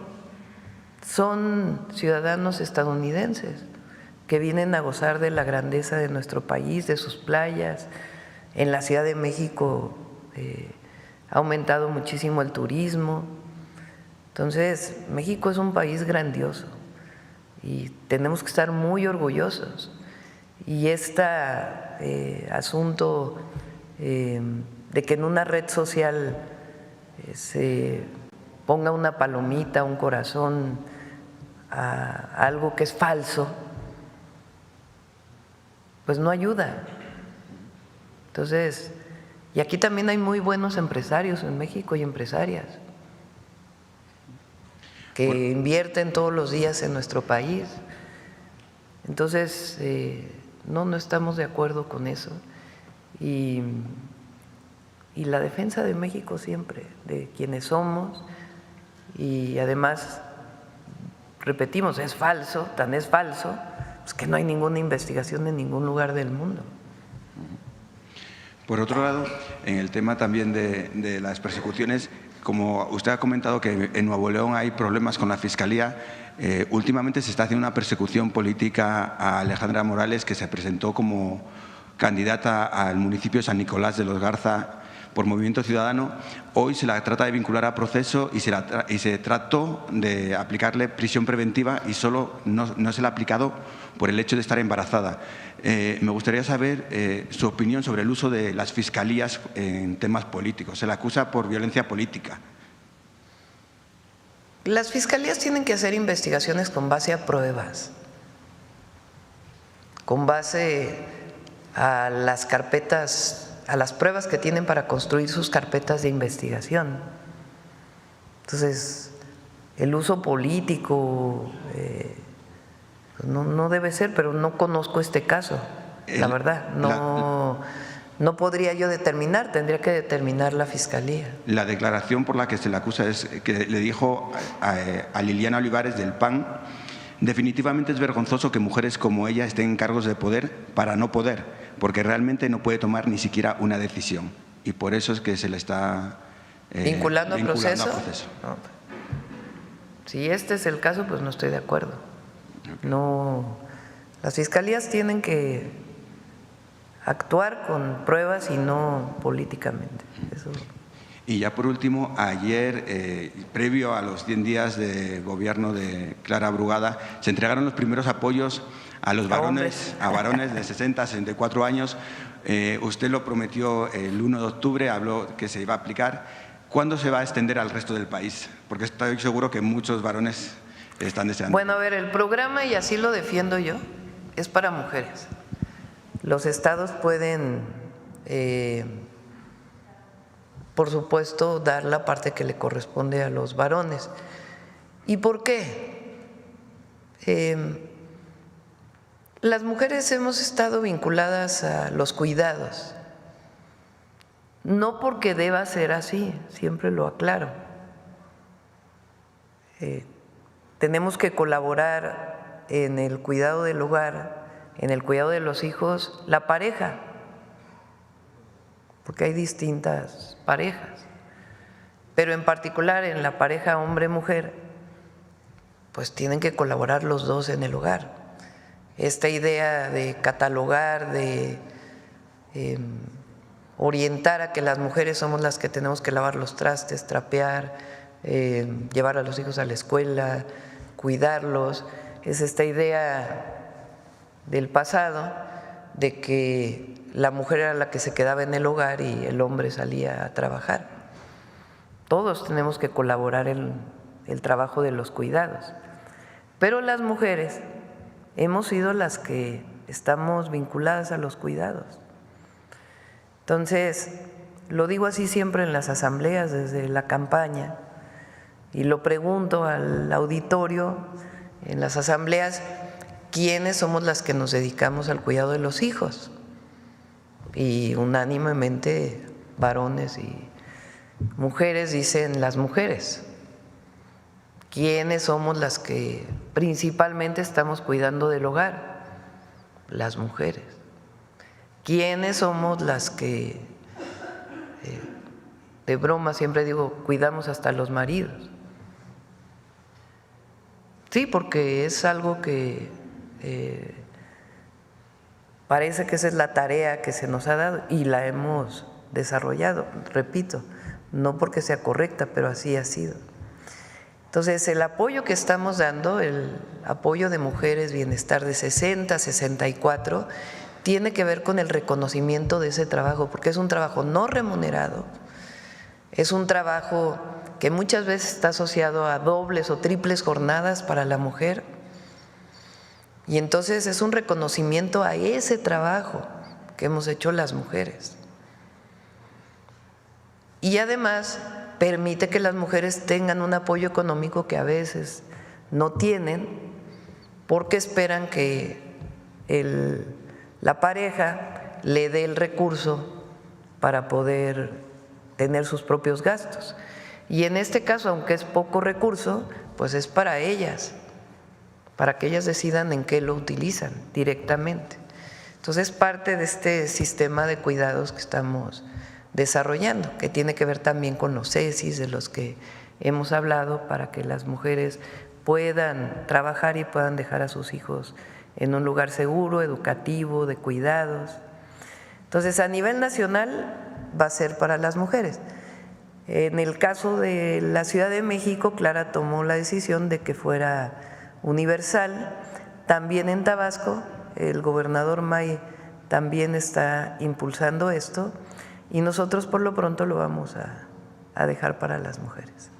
son ciudadanos estadounidenses que vienen a gozar de la grandeza de nuestro país, de sus playas. En la Ciudad de México ha aumentado muchísimo el turismo. Entonces, México es un país grandioso y tenemos que estar muy orgullosos. Y este asunto de que en una red social se ponga una palomita, un corazón a algo que es falso, pues no ayuda. Entonces, y aquí también hay muy buenos empresarios en México y empresarias que invierten todos los días en nuestro país. Entonces, no estamos de acuerdo con eso. Y la defensa de México siempre, de quienes somos, y además, repetimos, es falso, tan es falso, pues que no hay ninguna investigación en ningún lugar del mundo. Por otro lado, en el tema también de las persecuciones, como usted ha comentado que en Nuevo León hay problemas con la Fiscalía, últimamente se está haciendo una persecución política a Alejandra Morales, que se presentó como candidata al municipio de San Nicolás de los Garza por Movimiento Ciudadano. Hoy se la trata de vincular a proceso y se trató de aplicarle prisión preventiva y solo no se le ha aplicado por el hecho de estar embarazada. Me gustaría saber su opinión sobre el uso de las fiscalías en temas políticos. Se la acusa por violencia política. Las fiscalías tienen que hacer investigaciones con base a pruebas, con base a las carpetas, a las pruebas que tienen para construir sus carpetas de investigación. Entonces, el uso político no debe ser, pero no conozco este caso, la verdad. No podría yo determinar, tendría que determinar la Fiscalía. La declaración por la que se le acusa es que le dijo a Liliana Olivares del PAN: definitivamente es vergonzoso que mujeres como ella estén en cargos de poder para no poder, porque realmente no puede tomar ni siquiera una decisión. Y por eso es que se le está ¿vinculando al proceso? No. Si este es el caso, pues no estoy de acuerdo. No, las fiscalías tienen que actuar con pruebas y no políticamente. Eso. Y ya por último, ayer, previo a los 100 días de gobierno de Clara Brugada, se entregaron los primeros apoyos a los varones, de 60 a 64 años. Usted lo prometió el 1 de octubre, habló que se iba a aplicar. ¿cuándo se va a extender al resto del país? Porque estoy seguro que muchos varones están deseando. Bueno, a ver, el programa, y así lo defiendo yo, es para mujeres. Los estados pueden, por supuesto, dar la parte que le corresponde a los varones. ¿Y por qué? Las mujeres hemos estado vinculadas a los cuidados, no porque deba ser así, siempre lo aclaro. Tenemos que colaborar en el cuidado del hogar, en el cuidado de los hijos, la pareja, porque hay distintas parejas, pero en particular en la pareja hombre-mujer, pues tienen que colaborar los dos en el hogar. Esta idea de catalogar, de orientar a que las mujeres somos las que tenemos que lavar los trastes, trapear, llevar a los hijos a la escuela, cuidarlos, es esta idea del pasado de que la mujer era la que se quedaba en el hogar y el hombre salía a trabajar. Todos tenemos que colaborar en el trabajo de los cuidados, pero las mujeres hemos sido las que estamos vinculadas a los cuidados. Entonces, lo digo así siempre en las asambleas desde la campaña y lo pregunto al auditorio en las asambleas, ¿quiénes somos las que nos dedicamos al cuidado de los hijos? Y unánimemente varones y mujeres dicen las mujeres. ¿Quiénes somos las que principalmente estamos cuidando del hogar? Las mujeres. ¿Quiénes somos las que, de broma siempre digo, cuidamos hasta los maridos? Sí, porque es algo que parece que esa es la tarea que se nos ha dado y la hemos desarrollado, repito, no porque sea correcta, pero así ha sido. Entonces, el apoyo que estamos dando, el apoyo de Mujeres Bienestar de 60 a 64, tiene que ver con el reconocimiento de ese trabajo, porque es un trabajo no remunerado, es un trabajo que muchas veces está asociado a dobles o triples jornadas para la mujer, y entonces es un reconocimiento a ese trabajo que hemos hecho las mujeres. Y además permite que las mujeres tengan un apoyo económico que a veces no tienen porque esperan que la pareja le dé el recurso para poder tener sus propios gastos. Y en este caso, aunque es poco recurso, pues es para ellas, para que ellas decidan en qué lo utilizan directamente. Entonces es parte de este sistema de cuidados que estamos desarrollando, que tiene que ver también con los CESIs de los que hemos hablado, para que las mujeres puedan trabajar y puedan dejar a sus hijos en un lugar seguro, educativo, de cuidados. Entonces, a nivel nacional va a ser para las mujeres. En el caso de la Ciudad de México, Clara tomó la decisión de que fuera universal. También en Tabasco, el gobernador May también está impulsando esto, y nosotros por lo pronto lo vamos a dejar para las mujeres.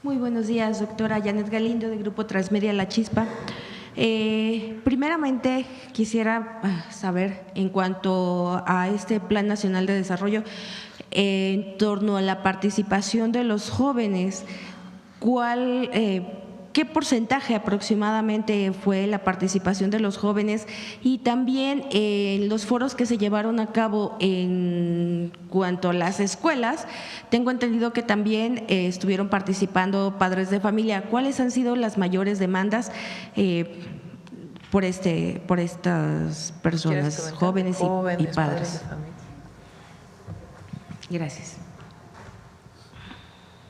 Muy buenos días, doctora Janet Galindo, de Grupo Transmedia La Chispa. Primeramente, quisiera saber, en cuanto a este Plan Nacional de Desarrollo, en torno a la participación de los jóvenes, ¿qué porcentaje aproximadamente fue la participación de los jóvenes? Y también los foros que se llevaron a cabo en cuanto a las escuelas, tengo entendido que también estuvieron participando padres de familia. ¿Cuáles han sido las mayores demandas por estas personas, jóvenes y padres? Gracias.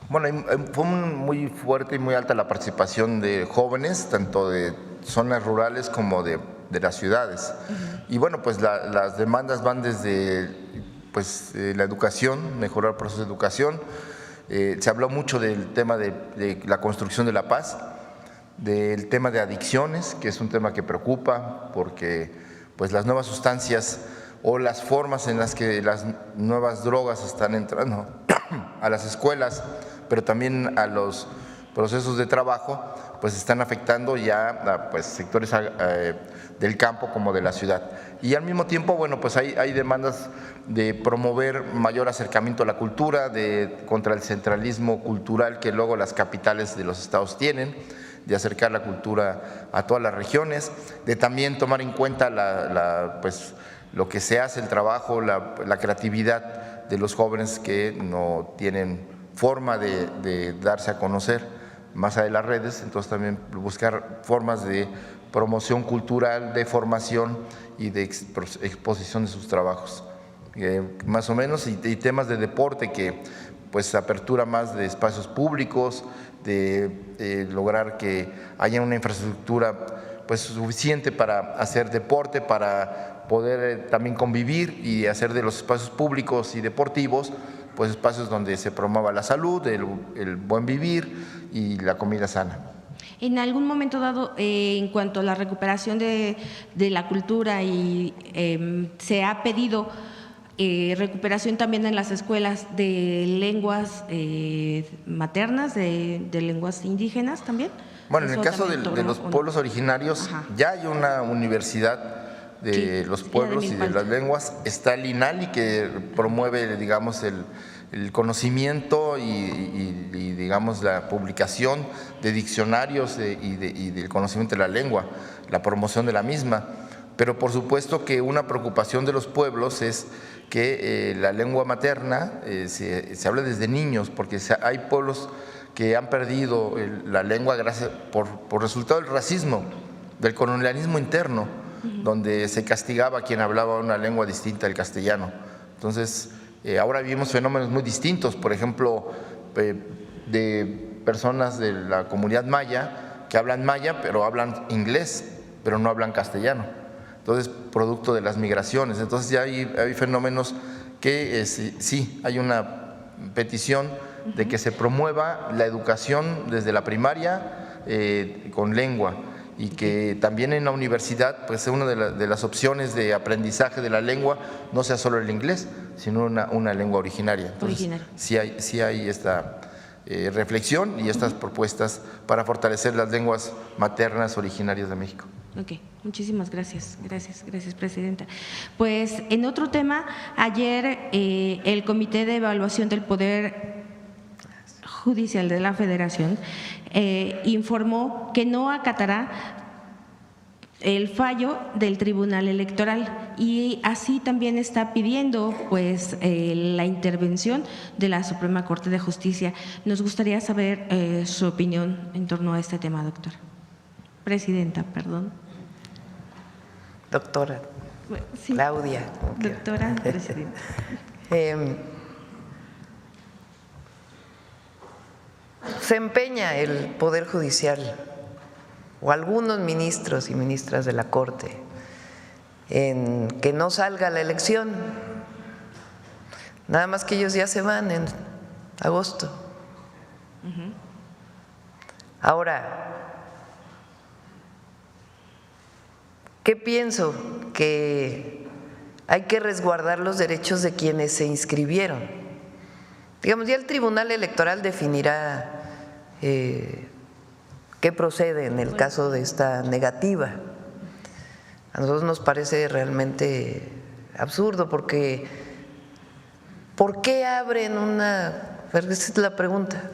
Bueno, fue muy fuerte y muy alta la participación de jóvenes, tanto de zonas rurales como de las ciudades. Y bueno, pues las demandas van desde la educación, mejorar el proceso de educación. Se habló mucho del tema de la construcción de la paz, del tema de adicciones, que es un tema que preocupa porque pues las nuevas sustancias o las formas en las que las nuevas drogas están entrando a las escuelas, pero también a los procesos de trabajo, pues están afectando ya a pues, sectores del campo como de la ciudad. Y al mismo tiempo, bueno, pues hay demandas de promover mayor acercamiento a la cultura, contra el centralismo cultural que luego las capitales de los estados tienen, de acercar la cultura a todas las regiones, de también tomar en cuenta pues, lo que se hace, el trabajo, la creatividad de los jóvenes que no tienen forma de darse a conocer más allá de las redes, entonces también buscar formas de promoción cultural, de formación y de exposición de sus trabajos, más o menos, y temas de deporte que pues apertura más de espacios públicos, de lograr que haya una infraestructura pues suficiente para hacer deporte, para poder también convivir y hacer de los espacios públicos y deportivos pues espacios donde se promueva la salud, el buen vivir y la comida sana. En algún momento dado, en cuanto a la recuperación de la cultura, y se ha pedido recuperación también en las escuelas de lenguas maternas, de lenguas indígenas también. Bueno, en el caso de los pueblos originarios, ya hay una universidad de los pueblos y de las lenguas, está el INALI que promueve, digamos, el conocimiento y digamos la publicación de diccionarios y del conocimiento de la lengua, la promoción de la misma. Pero por supuesto que una preocupación de los pueblos es que la lengua materna se habla desde niños, porque hay pueblos que han perdido la lengua por resultado del racismo, del colonialismo interno, donde se castigaba a quien hablaba una lengua distinta al castellano. Entonces, ahora vivimos fenómenos muy distintos, por ejemplo, de personas de la comunidad maya que hablan maya, pero hablan inglés, pero no hablan castellano. Entonces, producto de las migraciones. Entonces, ya hay fenómenos que sí, hay una petición de que se promueva la educación desde la primaria con lengua, y que también en la universidad pues una de las opciones de aprendizaje de la lengua no sea solo el inglés, sino una lengua originaria. Entonces, sí hay esta reflexión y estas propuestas para fortalecer las lenguas maternas originarias de México. Ok, muchísimas gracias, Presidenta. Pues en otro tema, ayer el Comité de Evaluación del Poder Judicial de la Federación informó que no acatará el fallo del Tribunal Electoral, y así también está pidiendo pues la intervención de la Suprema Corte de Justicia. Nos gustaría saber su opinión en torno a este tema, doctora. Presidenta, perdón. Doctora. Sí. Claudia. Doctora, presidenta. Se empeña el Poder Judicial o algunos ministros y ministras de la Corte en que no salga la elección, nada más que ellos ya se van en agosto. Ahora, ¿qué pienso? Que hay que resguardar los derechos de quienes se inscribieron. Digamos, ya el Tribunal Electoral definirá qué procede en el caso de esta negativa. A nosotros nos parece realmente absurdo, porque ¿por qué abren esa es la pregunta?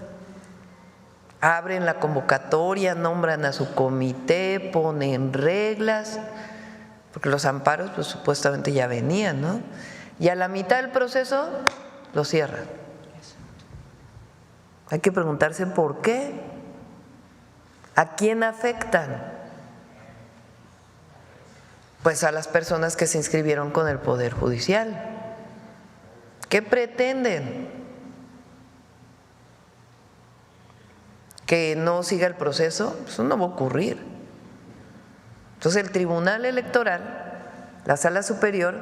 Abren la convocatoria, nombran a su comité, ponen reglas, porque los amparos pues supuestamente ya venían, ¿no? Y a la mitad del proceso lo cierran. Hay que preguntarse por qué, a quién afectan. Pues a las personas que se inscribieron con el Poder Judicial. ¿Qué pretenden? ¿Que no siga el proceso? Eso no va a ocurrir. Entonces el Tribunal Electoral, la Sala Superior,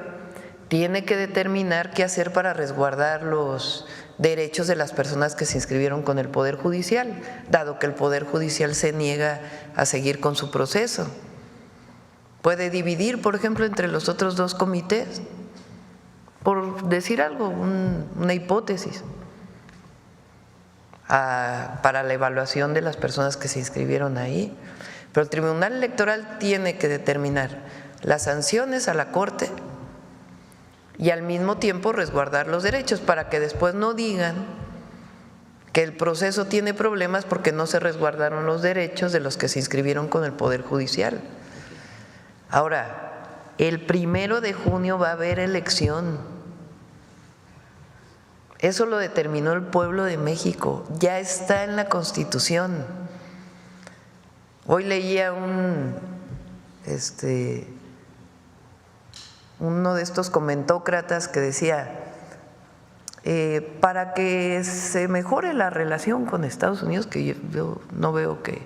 tiene que determinar qué hacer para resguardar los derechos de las personas que se inscribieron con el Poder Judicial, dado que el Poder Judicial se niega a seguir con su proceso. Puede dividir, por ejemplo, entre los otros dos comités, por decir algo, una hipótesis, para la evaluación de las personas que se inscribieron ahí. Pero el Tribunal Electoral tiene que determinar las sanciones a la Corte y al mismo tiempo resguardar los derechos para que después no digan que el proceso tiene problemas porque no se resguardaron los derechos de los que se inscribieron con el Poder Judicial. Ahora, el 1 de junio va a haber elección. Eso lo determinó el pueblo de México, ya está en la Constitución. Hoy leía uno de estos comentócratas que decía, para que se mejore la relación con Estados Unidos, que yo no veo que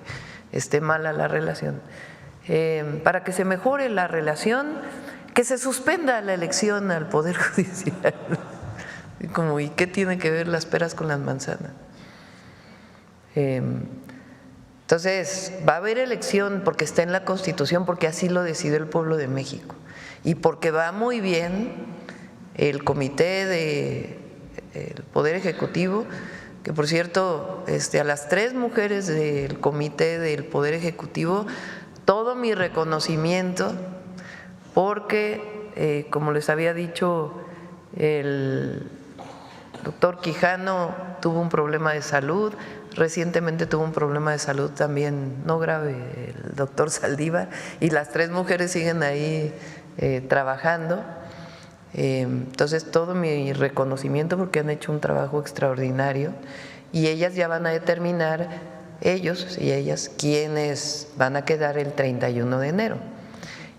esté mala la relación, para que se mejore la relación, que se suspenda la elección al Poder Judicial. ¿Y qué tiene que ver las peras con las manzanas? Entonces, va a haber elección porque está en la Constitución, porque así lo decidió el pueblo de México y porque va muy bien el comité del Poder Ejecutivo, que por cierto, a las 3 mujeres del comité del Poder Ejecutivo, todo mi reconocimiento, porque, como les había dicho, el doctor Quijano tuvo un problema de salud, recientemente tuvo un problema de salud también, no grave, el doctor Saldívar, y las 3 mujeres siguen ahí trabajando. Entonces, todo mi reconocimiento porque han hecho un trabajo extraordinario y ellas ya van a determinar, ellos y ellas, quiénes van a quedar el 31 de enero.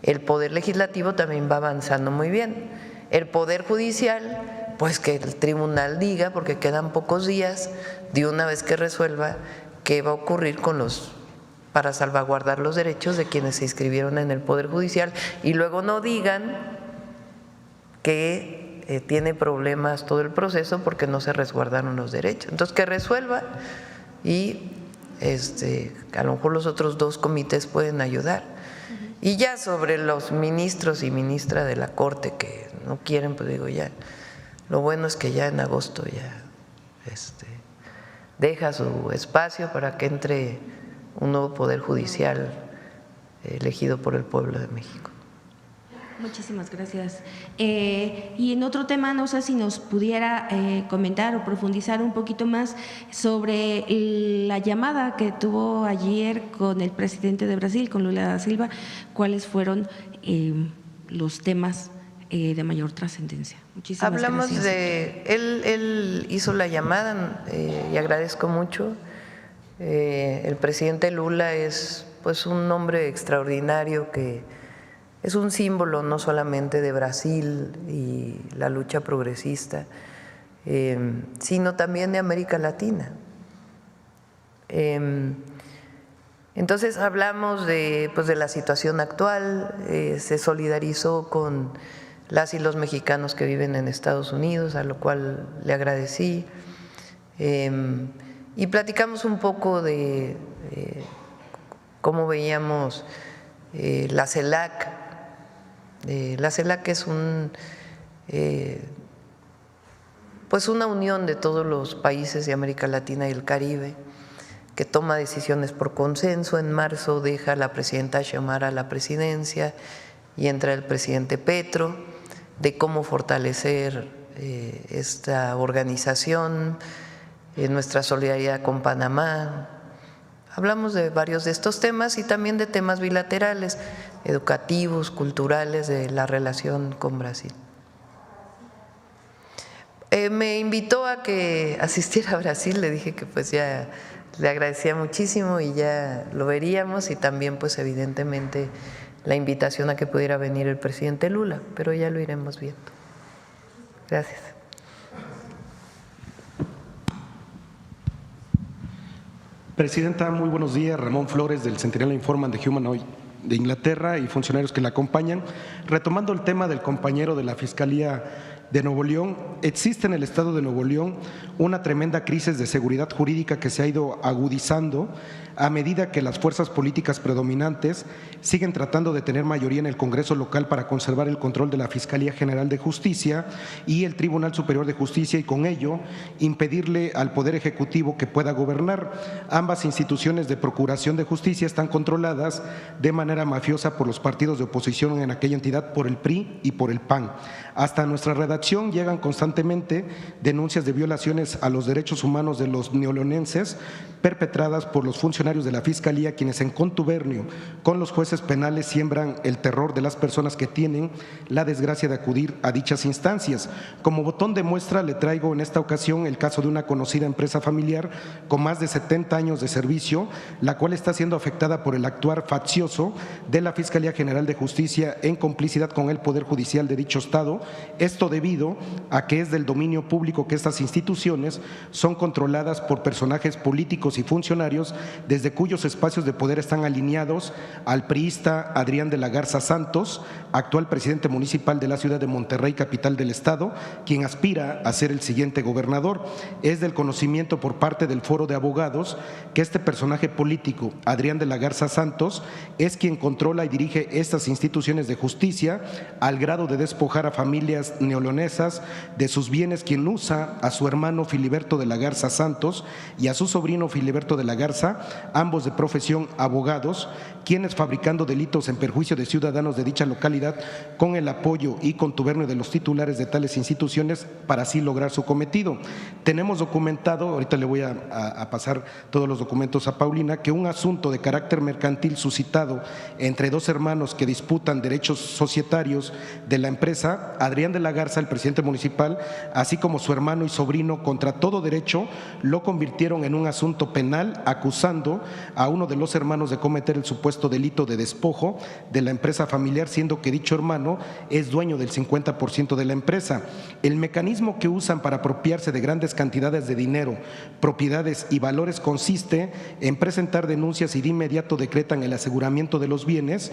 El Poder Legislativo también va avanzando muy bien. El Poder Judicial, pues que el tribunal diga, porque quedan pocos días, de una vez que resuelva qué va a ocurrir para salvaguardar los derechos de quienes se inscribieron en el Poder Judicial y luego no digan que tiene problemas todo el proceso porque no se resguardaron los derechos. Entonces, que resuelva y a lo mejor los otros 2 comités pueden ayudar. Y ya sobre los ministros y ministra de la Corte que no quieren, pues digo ya, lo bueno es que ya en agosto ya deja su espacio para que entre un nuevo Poder Judicial elegido por el pueblo de México. Muchísimas gracias. Y en otro tema, no sé si nos pudiera comentar o profundizar un poquito más sobre la llamada que tuvo ayer con el presidente de Brasil, con Lula da Silva, cuáles fueron los temas de mayor trascendencia. Muchísimas Hablamos gracias. Él hizo la llamada y agradezco mucho. El presidente Lula es pues un hombre extraordinario que es un símbolo no solamente de Brasil y la lucha progresista, sino también de América Latina. Entonces hablamos de la situación actual, se solidarizó con las y los mexicanos que viven en Estados Unidos, a lo cual le agradecí, y platicamos un poco de cómo veíamos la CELAC. La CELAC es pues una unión de todos los países de América Latina y el Caribe que toma decisiones por consenso. En marzo deja la presidenta Xiomara la presidencia y entra el presidente Petro, de cómo fortalecer esta organización, nuestra solidaridad con Panamá. Hablamos de varios de estos temas y también de temas bilaterales, educativos, culturales, de la relación con Brasil. Me invitó a que asistiera a Brasil, le dije que pues ya le agradecía muchísimo y ya lo veríamos, y también pues evidentemente la invitación a que pudiera venir el presidente Lula, pero ya lo iremos viendo. Gracias. Presidenta, muy buenos días. Ramón Flores, del Centinela Informa de Humanoid. de Inglaterra y funcionarios que la acompañan. Retomando el tema del compañero de la Fiscalía de Nuevo León, existe en el estado de Nuevo León una tremenda crisis de seguridad jurídica que se ha ido agudizando a medida que las fuerzas políticas predominantes siguen tratando de tener mayoría en el Congreso local para conservar el control de la Fiscalía General de Justicia y el Tribunal Superior de Justicia y con ello impedirle al Poder Ejecutivo que pueda gobernar. Ambas instituciones de procuración de justicia están controladas de manera mafiosa por los partidos de oposición en aquella entidad, por el PRI y por el PAN. Hasta nuestra redacción llegan constantemente denuncias de violaciones a los derechos humanos de los neoleonenses perpetradas por los funcionarios de la Fiscalía, quienes en contubernio con los jueces penales siembran el terror de las personas que tienen la desgracia de acudir a dichas instancias. Como botón de muestra le traigo en esta ocasión el caso de una conocida empresa familiar con más de 70 años de servicio, la cual está siendo afectada por el actuar faccioso de la Fiscalía General de Justicia en complicidad con el Poder Judicial de dicho estado. Esto debido a que es del dominio público que estas instituciones son controladas por personajes políticos y funcionarios desde cuyos espacios de poder están alineados al priista Adrián de la Garza Santos, actual presidente municipal de la ciudad de Monterrey, capital del estado, quien aspira a ser el siguiente gobernador. Es del conocimiento por parte del Foro de Abogados que este personaje político, Adrián de la Garza Santos, es quien controla y dirige estas instituciones de justicia al grado de despojar a familias neoleonesas de sus bienes, quien usa a su hermano Filiberto de la Garza Santos y a su sobrino Filiberto de la Garza, ambos de profesión abogados, quienes fabricando delitos en perjuicio de ciudadanos de dicha localidad con el apoyo y contubernio de los titulares de tales instituciones para así lograr su cometido. Tenemos documentado, ahorita le voy a pasar todos los documentos a Paulina, que un asunto de carácter mercantil suscitado entre dos hermanos que disputan derechos societarios de la empresa, Adrián de la Garza, el presidente municipal, así como su hermano y sobrino, contra todo derecho, lo convirtieron en un asunto penal, acusando a uno de los hermanos de cometer el supuesto delito de despojo de la empresa familiar, siendo que dicho hermano es dueño del 50% de la empresa. El mecanismo que usan para apropiarse de grandes cantidades de dinero, propiedades y valores consiste en presentar denuncias y de inmediato decretan el aseguramiento de los bienes.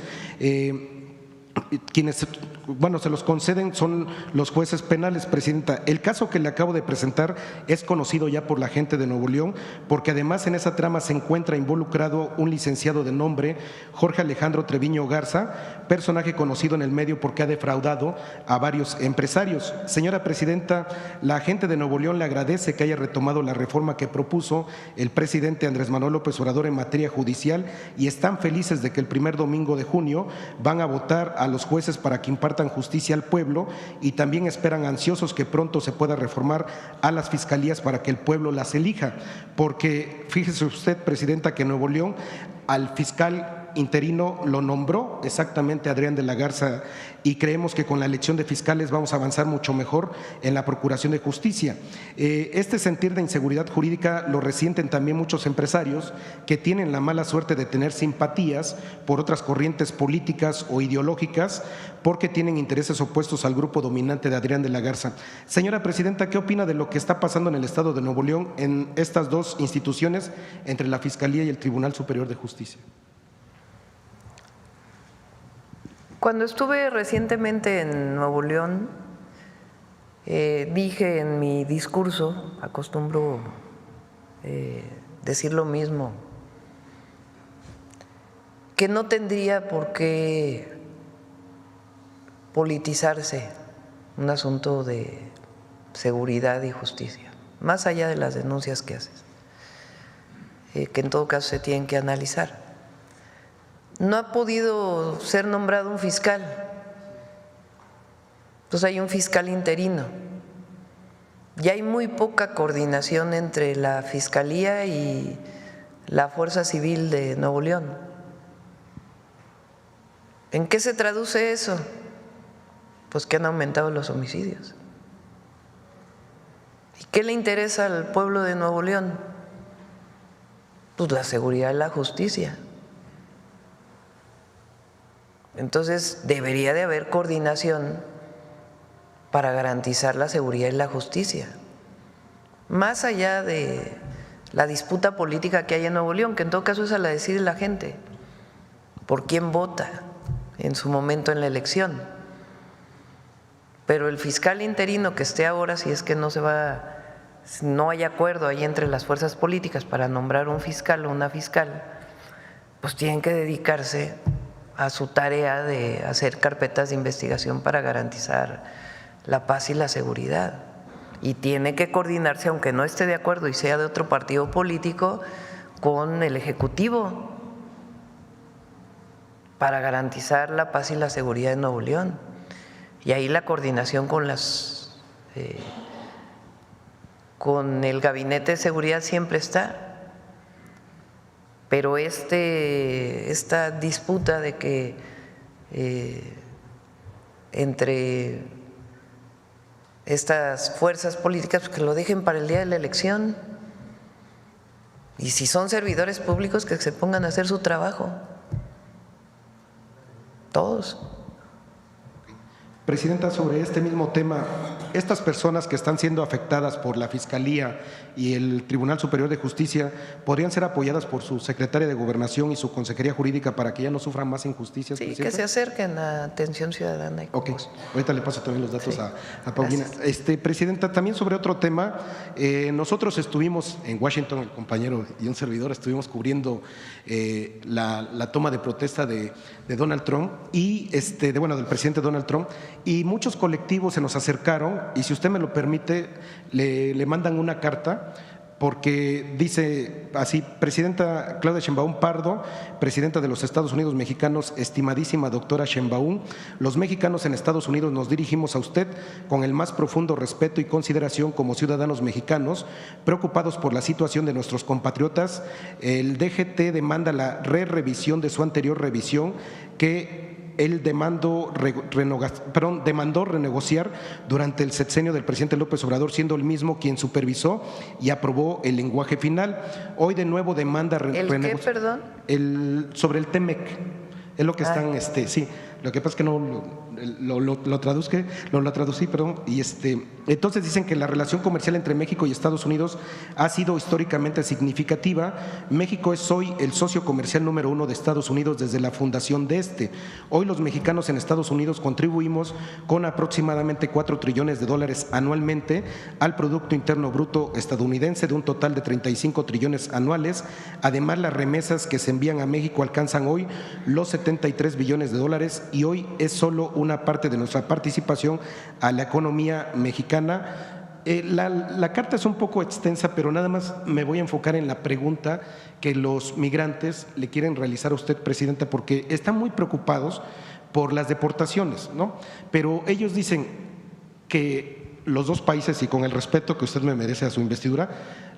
Quienes, se los conceden son los jueces penales, Presidenta. El caso que le acabo de presentar es conocido ya por la gente de Nuevo León, porque además en esa trama se encuentra involucrado un licenciado de nombre Jorge Alejandro Treviño Garza, personaje conocido en el medio porque ha defraudado a varios empresarios. Señora Presidenta, la gente de Nuevo León le agradece que haya retomado la reforma que propuso el presidente Andrés Manuel López Obrador en materia judicial y están felices de que el primer domingo de junio van a votar a los jueces para que impartan justicia al pueblo y también esperan ansiosos que pronto se pueda reformar a las fiscalías para que el pueblo las elija, porque fíjese usted, Presidenta, que en Nuevo León al fiscal interino lo nombró exactamente Adrián de la Garza y creemos que con la elección de fiscales vamos a avanzar mucho mejor en la procuración de justicia. Este sentir de inseguridad jurídica lo resienten también muchos empresarios que tienen la mala suerte de tener simpatías por otras corrientes políticas o ideológicas porque tienen intereses opuestos al grupo dominante de Adrián de la Garza. Señora Presidenta, ¿qué opina de lo que está pasando en el estado de Nuevo León en estas dos instituciones entre la Fiscalía y el Tribunal Superior de Justicia? Cuando estuve recientemente en Nuevo León, dije en mi discurso, acostumbro decir lo mismo, que no tendría por qué politizarse un asunto de seguridad y justicia, más allá de las denuncias que haces, que en todo caso se tienen que analizar. No ha podido ser nombrado un fiscal, entonces hay un fiscal interino y hay muy poca coordinación entre la Fiscalía y la Fuerza Civil de Nuevo León. ¿En qué se traduce eso? Pues que han aumentado los homicidios. ¿Y qué le interesa al pueblo de Nuevo León? Pues la seguridad y la justicia. Entonces debería de haber coordinación para garantizar la seguridad y la justicia, más allá de la disputa política que hay en Nuevo León, que en todo caso es a la decir de la gente. por quién vota en su momento en la elección. Pero el fiscal interino que esté ahora, si es que no hay acuerdo ahí entre las fuerzas políticas para nombrar un fiscal o una fiscal, pues tienen que dedicarse a su tarea de hacer carpetas de investigación para garantizar la paz y la seguridad. Y tiene que coordinarse, aunque no esté de acuerdo y sea de otro partido político, con el Ejecutivo para garantizar la paz y la seguridad en Nuevo León. Y ahí la coordinación con con el Gabinete de Seguridad siempre está. Pero esta disputa de que entre estas fuerzas políticas, pues que lo dejen para el día de la elección, y si son servidores públicos, que se pongan a hacer su trabajo, todos. Presidenta, sobre este mismo tema, estas personas que están siendo afectadas por la Fiscalía y el Tribunal Superior de Justicia podrían ser apoyadas por su secretaria de Gobernación y su Consejería Jurídica para que ya no sufran más injusticias. Sí, Presidenta, que se acerquen a Atención Ciudadana. Ok, ahorita le paso también los datos sí, a Paulina. Presidenta, también sobre otro tema, nosotros estuvimos en Washington, el compañero y un servidor, estuvimos cubriendo la toma de protesta de Donald Trump y del presidente Donald Trump, y muchos colectivos se nos acercaron y, si usted me lo permite, le mandan una carta porque dice así: Presidenta Claudia Sheinbaum Pardo, Presidenta de los Estados Unidos Mexicanos, estimadísima doctora Sheinbaum, los mexicanos en Estados Unidos nos dirigimos a usted con el más profundo respeto y consideración como ciudadanos mexicanos, preocupados por la situación de nuestros compatriotas. El DGT demanda la revisión de su anterior revisión que él demandó renegociar durante el sexenio del presidente López Obrador, siendo el mismo quien supervisó y aprobó el lenguaje final. Hoy de nuevo demanda ¿El qué, perdón? Sobre el TEMEC. Es lo que están, sí. Lo que pasa es que no lo traducí, perdón. Y entonces dicen que la relación comercial entre México y Estados Unidos ha sido históricamente significativa. México es hoy el socio comercial número 1 de Estados Unidos desde la fundación de Hoy los mexicanos en Estados Unidos contribuimos con aproximadamente $4 trillones anualmente al Producto Interno Bruto estadounidense, de un total de 35 trillones anuales. Además, las remesas que se envían a México alcanzan hoy los $73 billones, y hoy es solo una parte de nuestra participación a la economía mexicana. La carta es un poco extensa, pero nada más me voy a enfocar en la pregunta que los migrantes le quieren realizar a usted, Presidenta, porque están muy preocupados por las deportaciones, ¿no? Pero ellos dicen que los dos países, y con el respeto que usted me merece a su investidura,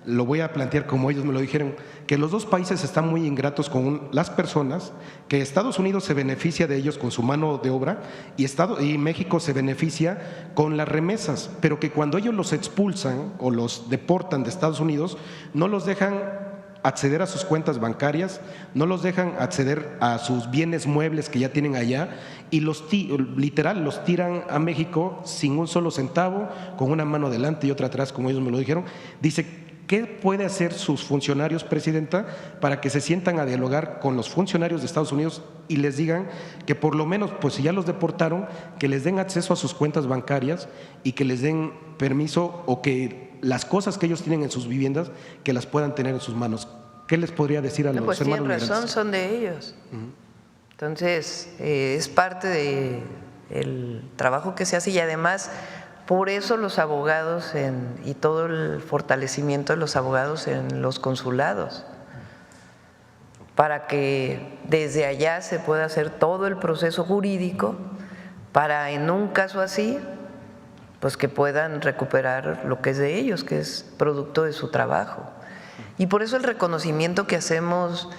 lo voy a plantear como ellos me lo dijeron, que los dos países están muy ingratos con las personas, que Estados Unidos se beneficia de ellos con su mano de obra y México se beneficia con las remesas, pero que cuando ellos los expulsan o los deportan de Estados Unidos, no los dejan acceder a sus cuentas bancarias, no los dejan acceder a sus bienes muebles que ya tienen allá, y literal los tiran a México sin un solo centavo, con una mano adelante y otra atrás, como ellos me lo dijeron. Dice: ¿qué puede hacer sus funcionarios, Presidenta, para que se sientan a dialogar con los funcionarios de Estados Unidos y les digan que por lo menos, pues si ya los deportaron, que les den acceso a sus cuentas bancarias y que les den permiso, o que las cosas que ellos tienen en sus viviendas, que las puedan tener en sus manos? ¿Qué les podría decir a los hermanos migrantes? Pues tienen razón, migrantes? son de ellos. Entonces, es parte del trabajo que se hace, y además por eso los abogados y todo el fortalecimiento de los abogados en los consulados, para que desde allá se pueda hacer todo el proceso jurídico para, en un caso así, pues que puedan recuperar lo que es de ellos, que es producto de su trabajo. Y por eso el reconocimiento que hacemos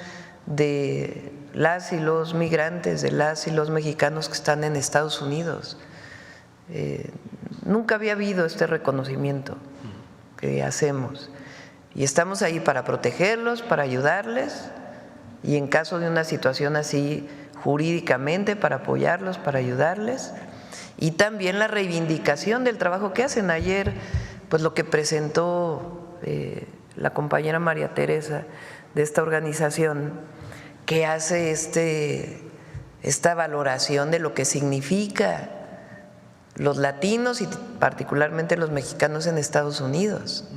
de las y los migrantes, de las y los mexicanos que están en Estados Unidos. Nunca había habido este reconocimiento que hacemos, y estamos ahí para protegerlos, para ayudarles, y en caso de una situación así, jurídicamente, para apoyarlos, para ayudarles, y también la reivindicación del trabajo que hacen. Ayer, pues lo que presentó la compañera María Teresa de esta organización, que hace esta valoración de lo que significa los latinos y particularmente los mexicanos en Estados Unidos.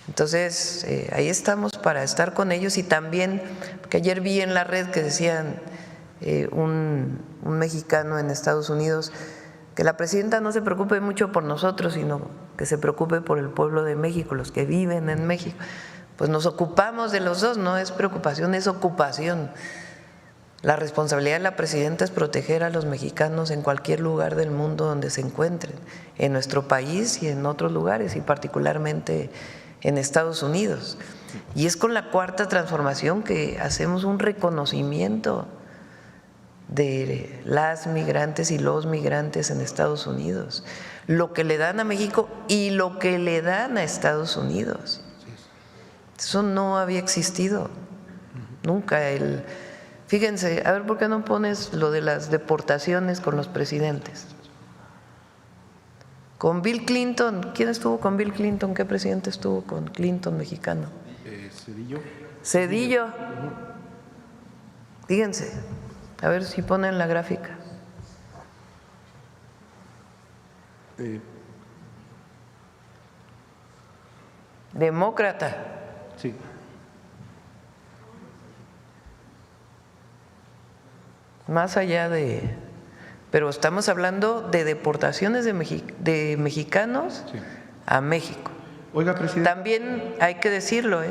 Entonces, ahí estamos para estar con ellos y también, porque ayer vi en la red que decían un mexicano en Estados Unidos que la presidenta no se preocupe mucho por nosotros, sino que se preocupe por el pueblo de México, los que viven en México. Pues nos ocupamos de los dos, no es preocupación, es ocupación. La responsabilidad de la presidenta es proteger a los mexicanos en cualquier lugar del mundo donde se encuentren, en nuestro país y en otros lugares, y particularmente en Estados Unidos. Y es con la Cuarta Transformación que hacemos un reconocimiento de las migrantes y los migrantes en Estados Unidos, lo que le dan a México y lo que le dan a Estados Unidos. Eso no había existido nunca. Fíjense, a ver, ¿por qué no pones lo de las deportaciones con los presidentes? Con Bill Clinton, ¿quién estuvo con Bill Clinton? ¿Qué presidente estuvo con Clinton mexicano? Cedillo. Cedillo. Fíjense, a ver si ponen la gráfica. Demócrata. Sí. Más allá de… Pero estamos hablando de deportaciones de mexicanos a México. Oiga, presidente. También hay que decirlo,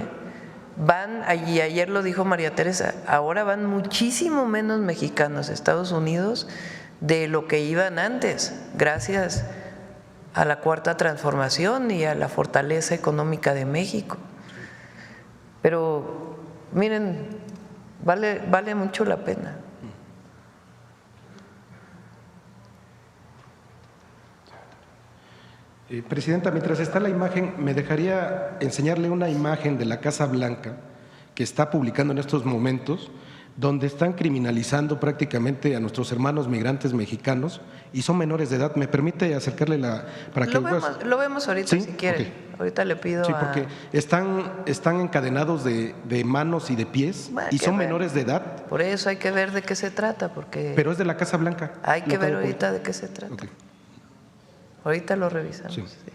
van, y ayer lo dijo María Teresa, ahora van muchísimo menos mexicanos a Estados Unidos de lo que iban antes, gracias a la Cuarta Transformación y a la fortaleza económica de México. Pero miren, vale mucho la pena. Presidenta, mientras está la imagen, me dejaría enseñarle una imagen de la Casa Blanca que está publicando en estos momentos, donde están criminalizando prácticamente a nuestros hermanos migrantes mexicanos y son menores de edad. ¿Me permite acercarle para que lo vemos ahorita, ¿sí? Si quiere. Okay. Ahorita le pido. Sí, porque están encadenados de manos y de pies, bueno, y son menores de edad. Por eso hay que ver de qué se trata, porque… Pero es de la Casa Blanca. Hay que ver ahorita de qué se trata. Okay. Ahorita lo revisamos. Sí. Sí.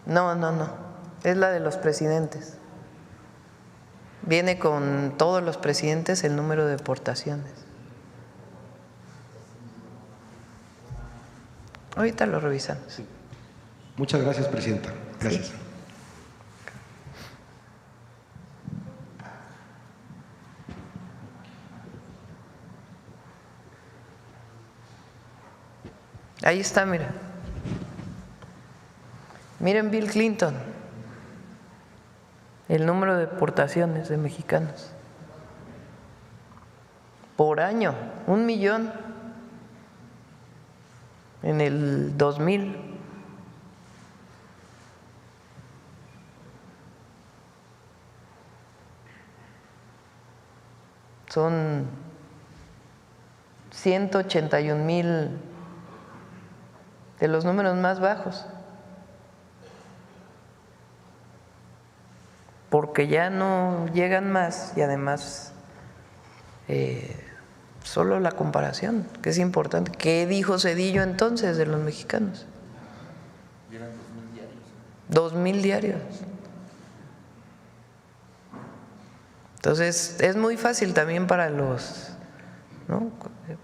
No, es la de los presidentes. Viene con todos los presidentes el número de deportaciones. Ahorita lo revisamos. Sí. Muchas gracias, presidenta. Gracias. Sí. Ahí está, mira. Miren Bill Clinton, el número de deportaciones de mexicanos por año, 1 millón en el 2000. Son 181,000 de los números más bajos. Porque ya no llegan más y además solo la comparación, que es importante. ¿Qué dijo Cedillo entonces de los mexicanos? Llegan 2,000 diarios. 2,000 diarios. Entonces es muy fácil también para los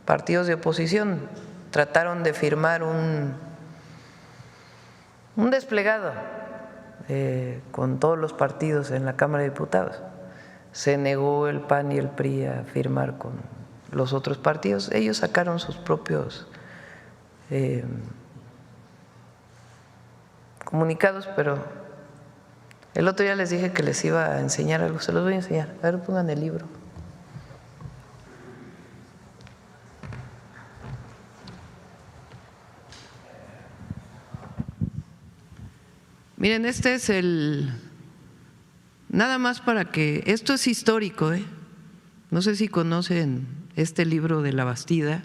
partidos de oposición. Trataron de firmar un desplegado con todos los partidos en la Cámara de Diputados. Se negó el PAN y el PRI a firmar con los otros partidos. Ellos sacaron sus propios comunicados, pero el otro día les dije que les iba a enseñar algo. Se los voy a enseñar. A ver, pongan el libro. Miren, este es nada más para que… Esto es histórico, no sé si conocen este libro de La Bastida.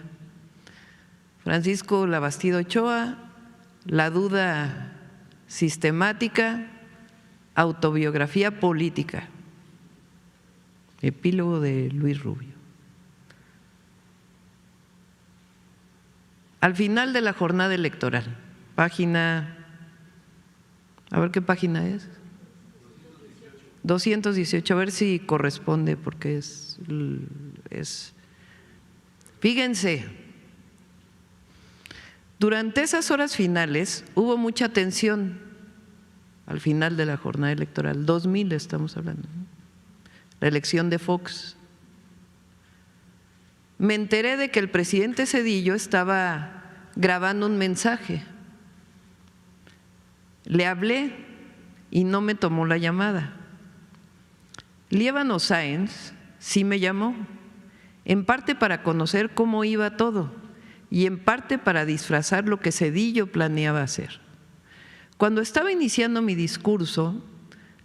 Francisco Labastida Ochoa, La duda sistemática, autobiografía política, epílogo de Luis Rubio. Al final de la jornada electoral, página, a ver qué página es. 218, a ver si corresponde porque es fíjense, durante esas horas finales hubo mucha tensión al final de la jornada electoral, 2000 estamos hablando, ¿no? La elección de Fox. Me enteré de que el presidente Zedillo estaba grabando un mensaje. Le hablé y no me tomó la llamada. Líbano Sáenz sí me llamó, en parte para conocer cómo iba todo y en parte para disfrazar lo que Zedillo planeaba hacer. Cuando estaba iniciando mi discurso,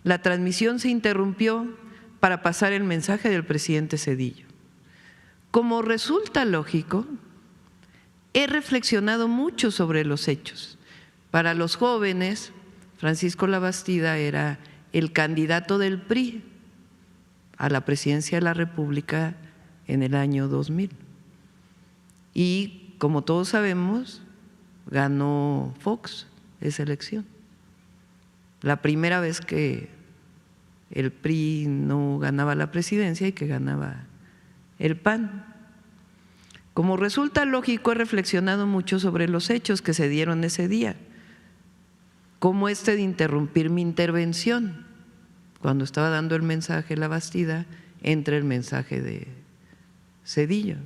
la transmisión se interrumpió para pasar el mensaje del presidente Zedillo. Como resulta lógico, he reflexionado mucho sobre los hechos. Para los jóvenes, Francisco Labastida era el candidato del PRI a la presidencia de la República en el año 2000. Y como todos sabemos, ganó Fox esa elección. La primera vez que el PRI no ganaba la presidencia y que ganaba el PAN. Como resulta lógico, he reflexionado mucho sobre los hechos que se dieron ese día, como de interrumpir mi intervención cuando estaba dando el mensaje Labastida entre el mensaje de Zedillo.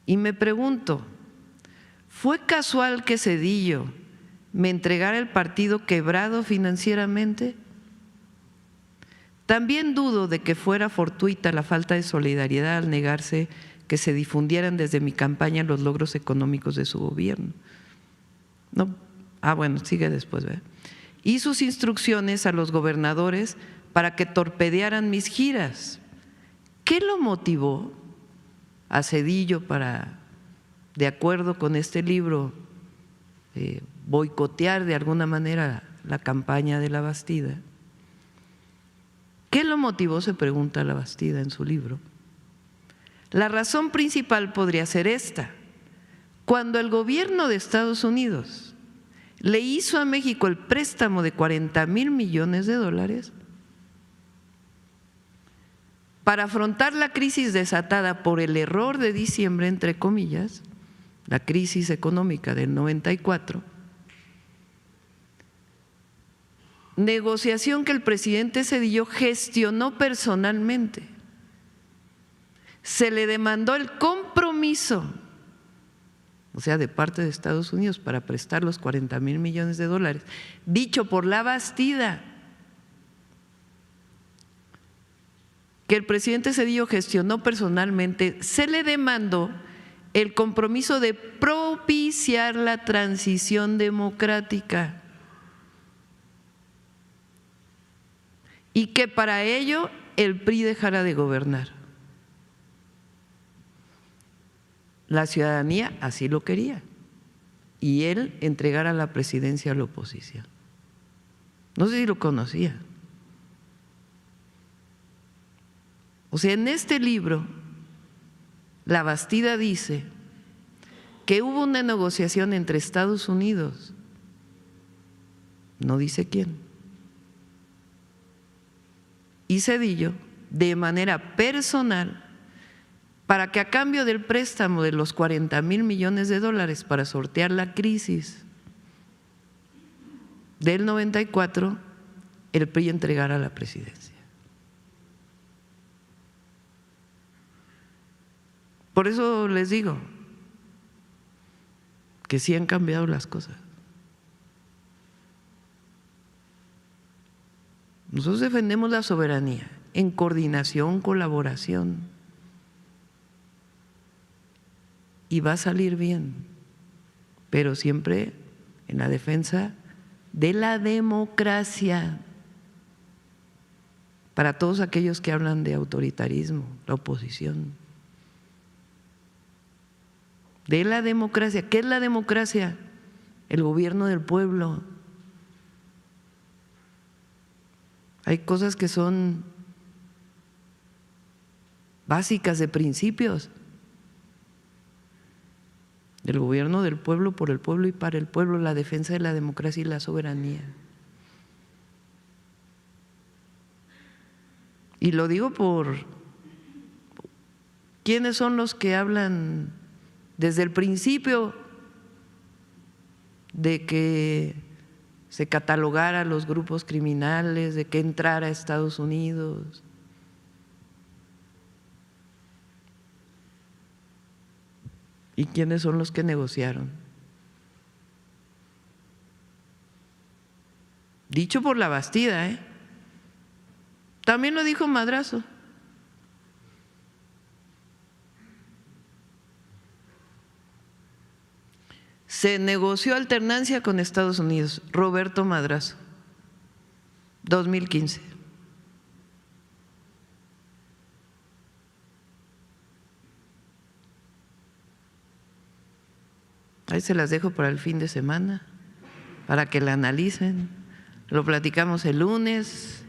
Y me pregunto, ¿fue casual que Zedillo me entregara el partido quebrado financieramente? También dudo de que fuera fortuita la falta de solidaridad al negarse que se difundieran desde mi campaña los logros económicos de su gobierno. No, bueno, sigue después, ¿verdad? Y sus instrucciones a los gobernadores para que torpedearan mis giras. ¿Qué lo motivó a Zedillo para, de acuerdo con este libro, boicotear de alguna manera la campaña de Labastida? ¿Qué lo motivó?, se pregunta Labastida en su libro. La razón principal podría ser esta: cuando el gobierno de Estados Unidos le hizo a México el préstamo de 40,000 millones de dólares para afrontar la crisis desatada por el error de diciembre, entre comillas, la crisis económica del 94, negociación que el presidente Zedillo gestionó personalmente. Se le demandó el compromiso, o sea, de parte de Estados Unidos, para prestar los 40,000 millones de dólares, dicho por Labastida, que el presidente Zedillo gestionó personalmente. Se le demandó el compromiso de propiciar la transición democrática y que para ello el PRI dejara de gobernar. La ciudadanía así lo quería y él entregara la presidencia a la oposición. No sé si lo conocía. O sea, en este libro, Labastida dice que hubo una negociación entre Estados Unidos, no dice quién, y Zedillo, de manera personal, para que a cambio del préstamo de los 40,000 millones de dólares para sortear la crisis del 94, el PRI entregara la presidencia. Por eso les digo que sí han cambiado las cosas. Nosotros defendemos la soberanía en coordinación, colaboración, y va a salir bien, pero siempre en la defensa de la democracia. Para todos aquellos que hablan de autoritarismo, la oposición, de la democracia. ¿Qué es la democracia? El gobierno del pueblo. Hay cosas que son básicas de principios. El gobierno del pueblo, por el pueblo y para el pueblo, la defensa de la democracia y la soberanía. Y lo digo por quiénes son los que hablan desde el principio de que se catalogara a los grupos criminales, de que entrara a Estados Unidos. ¿Y quiénes son los que negociaron? Dicho por la Bastida, ¿eh? También lo dijo Madrazo. Se negoció alternancia con Estados Unidos, Roberto Madrazo, 2015. Ahí se las dejo para el fin de semana, para que la analicen. Lo platicamos el lunes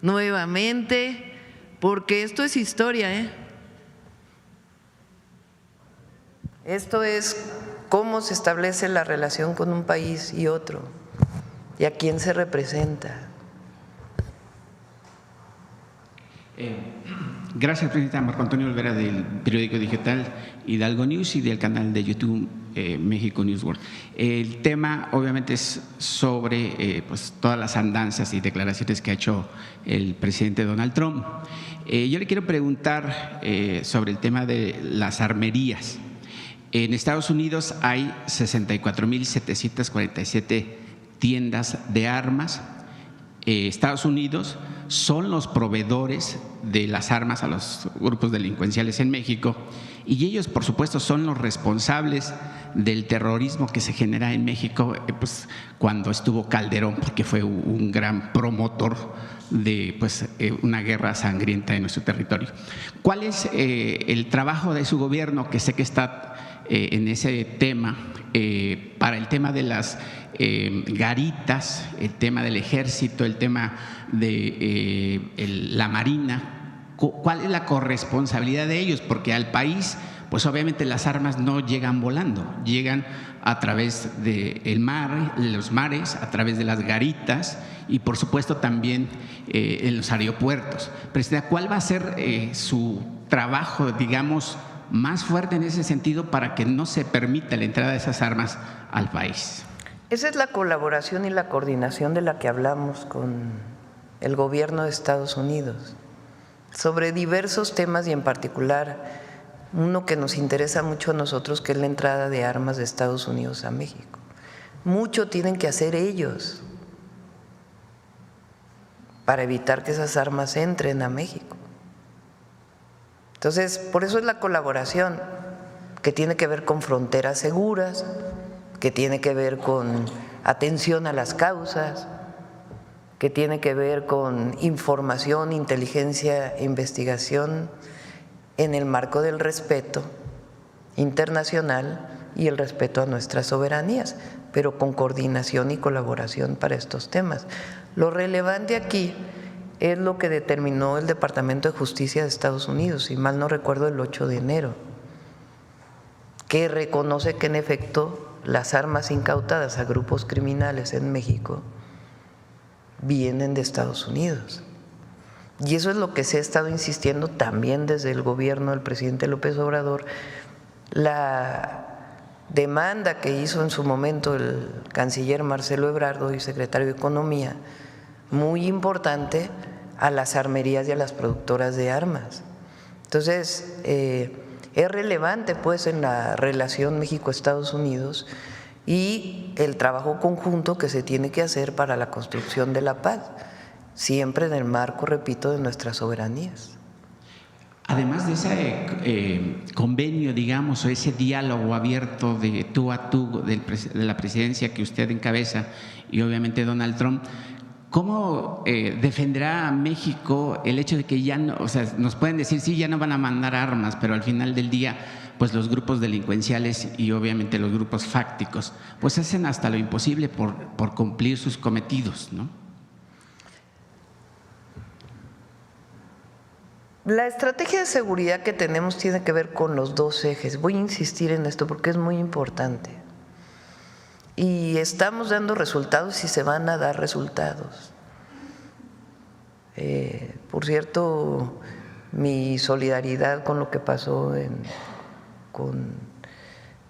nuevamente, porque esto es historia, ¿eh? Esto es cómo se establece la relación con un país y otro, y a quién se representa. Gracias, Presidenta. Marco Antonio Olvera, del periódico digital Hidalgo News y del canal de YouTube México News World. El tema obviamente es sobre pues, todas las andanzas y declaraciones que ha hecho el presidente Donald Trump. Yo le quiero preguntar sobre el tema de las armerías. En Estados Unidos hay 64.747 tiendas de armas. Estados Unidos son los proveedores de las armas a los grupos delincuenciales en México, y ellos, por supuesto, son los responsables del terrorismo que se genera en México, pues, cuando estuvo Calderón, porque fue un gran promotor de una guerra sangrienta en nuestro territorio. ¿Cuál es el trabajo de su gobierno, que sé que está en ese tema, para el tema de las garitas, el tema del ejército, el tema de la marina? ¿Cuál es la corresponsabilidad de ellos? Porque al país, pues obviamente las armas no llegan volando, llegan a través del mar, los mares, a través de las garitas y por supuesto también en los aeropuertos. Presidenta, ¿cuál va a ser su trabajo, digamos, más fuerte en ese sentido para que no se permita la entrada de esas armas al país? Esa es la colaboración y la coordinación de la que hablamos con el gobierno de Estados Unidos sobre diversos temas, y en particular uno que nos interesa mucho a nosotros, que es la entrada de armas de Estados Unidos a México. Mucho tienen que hacer ellos para evitar que esas armas entren a México. Entonces, por eso es la colaboración, que tiene que ver con fronteras seguras, que tiene que ver con atención a las causas, que tiene que ver con información, inteligencia e investigación en el marco del respeto internacional y el respeto a nuestras soberanías, pero con coordinación y colaboración para estos temas. Lo relevante aquí es lo que determinó el Departamento de Justicia de Estados Unidos, si mal no recuerdo, el 8 de enero, que reconoce que en efecto las armas incautadas a grupos criminales en México vienen de Estados Unidos. Y eso es lo que se ha estado insistiendo también desde el gobierno del presidente López Obrador. La demanda que hizo en su momento el canciller Marcelo Ebrard, hoy secretario de Economía, muy importante, a las armerías y a las productoras de armas. Entonces, es relevante pues en la relación México-Estados Unidos y el trabajo conjunto que se tiene que hacer para la construcción de la paz, siempre en el marco, repito, de nuestras soberanías. Además de ese convenio, digamos, o ese diálogo abierto de tú a tú de la presidencia que usted encabeza y obviamente Donald Trump, ¿cómo defenderá a México el hecho de que ya no, o sea, nos pueden decir sí, ya no van a mandar armas, pero al final del día pues los grupos delincuenciales y obviamente los grupos fácticos, pues hacen hasta lo imposible por cumplir sus cometidos, ¿no? La estrategia de seguridad que tenemos tiene que ver con los dos ejes. Voy a insistir en esto porque es muy importante. Y estamos dando resultados y se van a dar resultados. Por cierto, mi solidaridad con lo que pasó con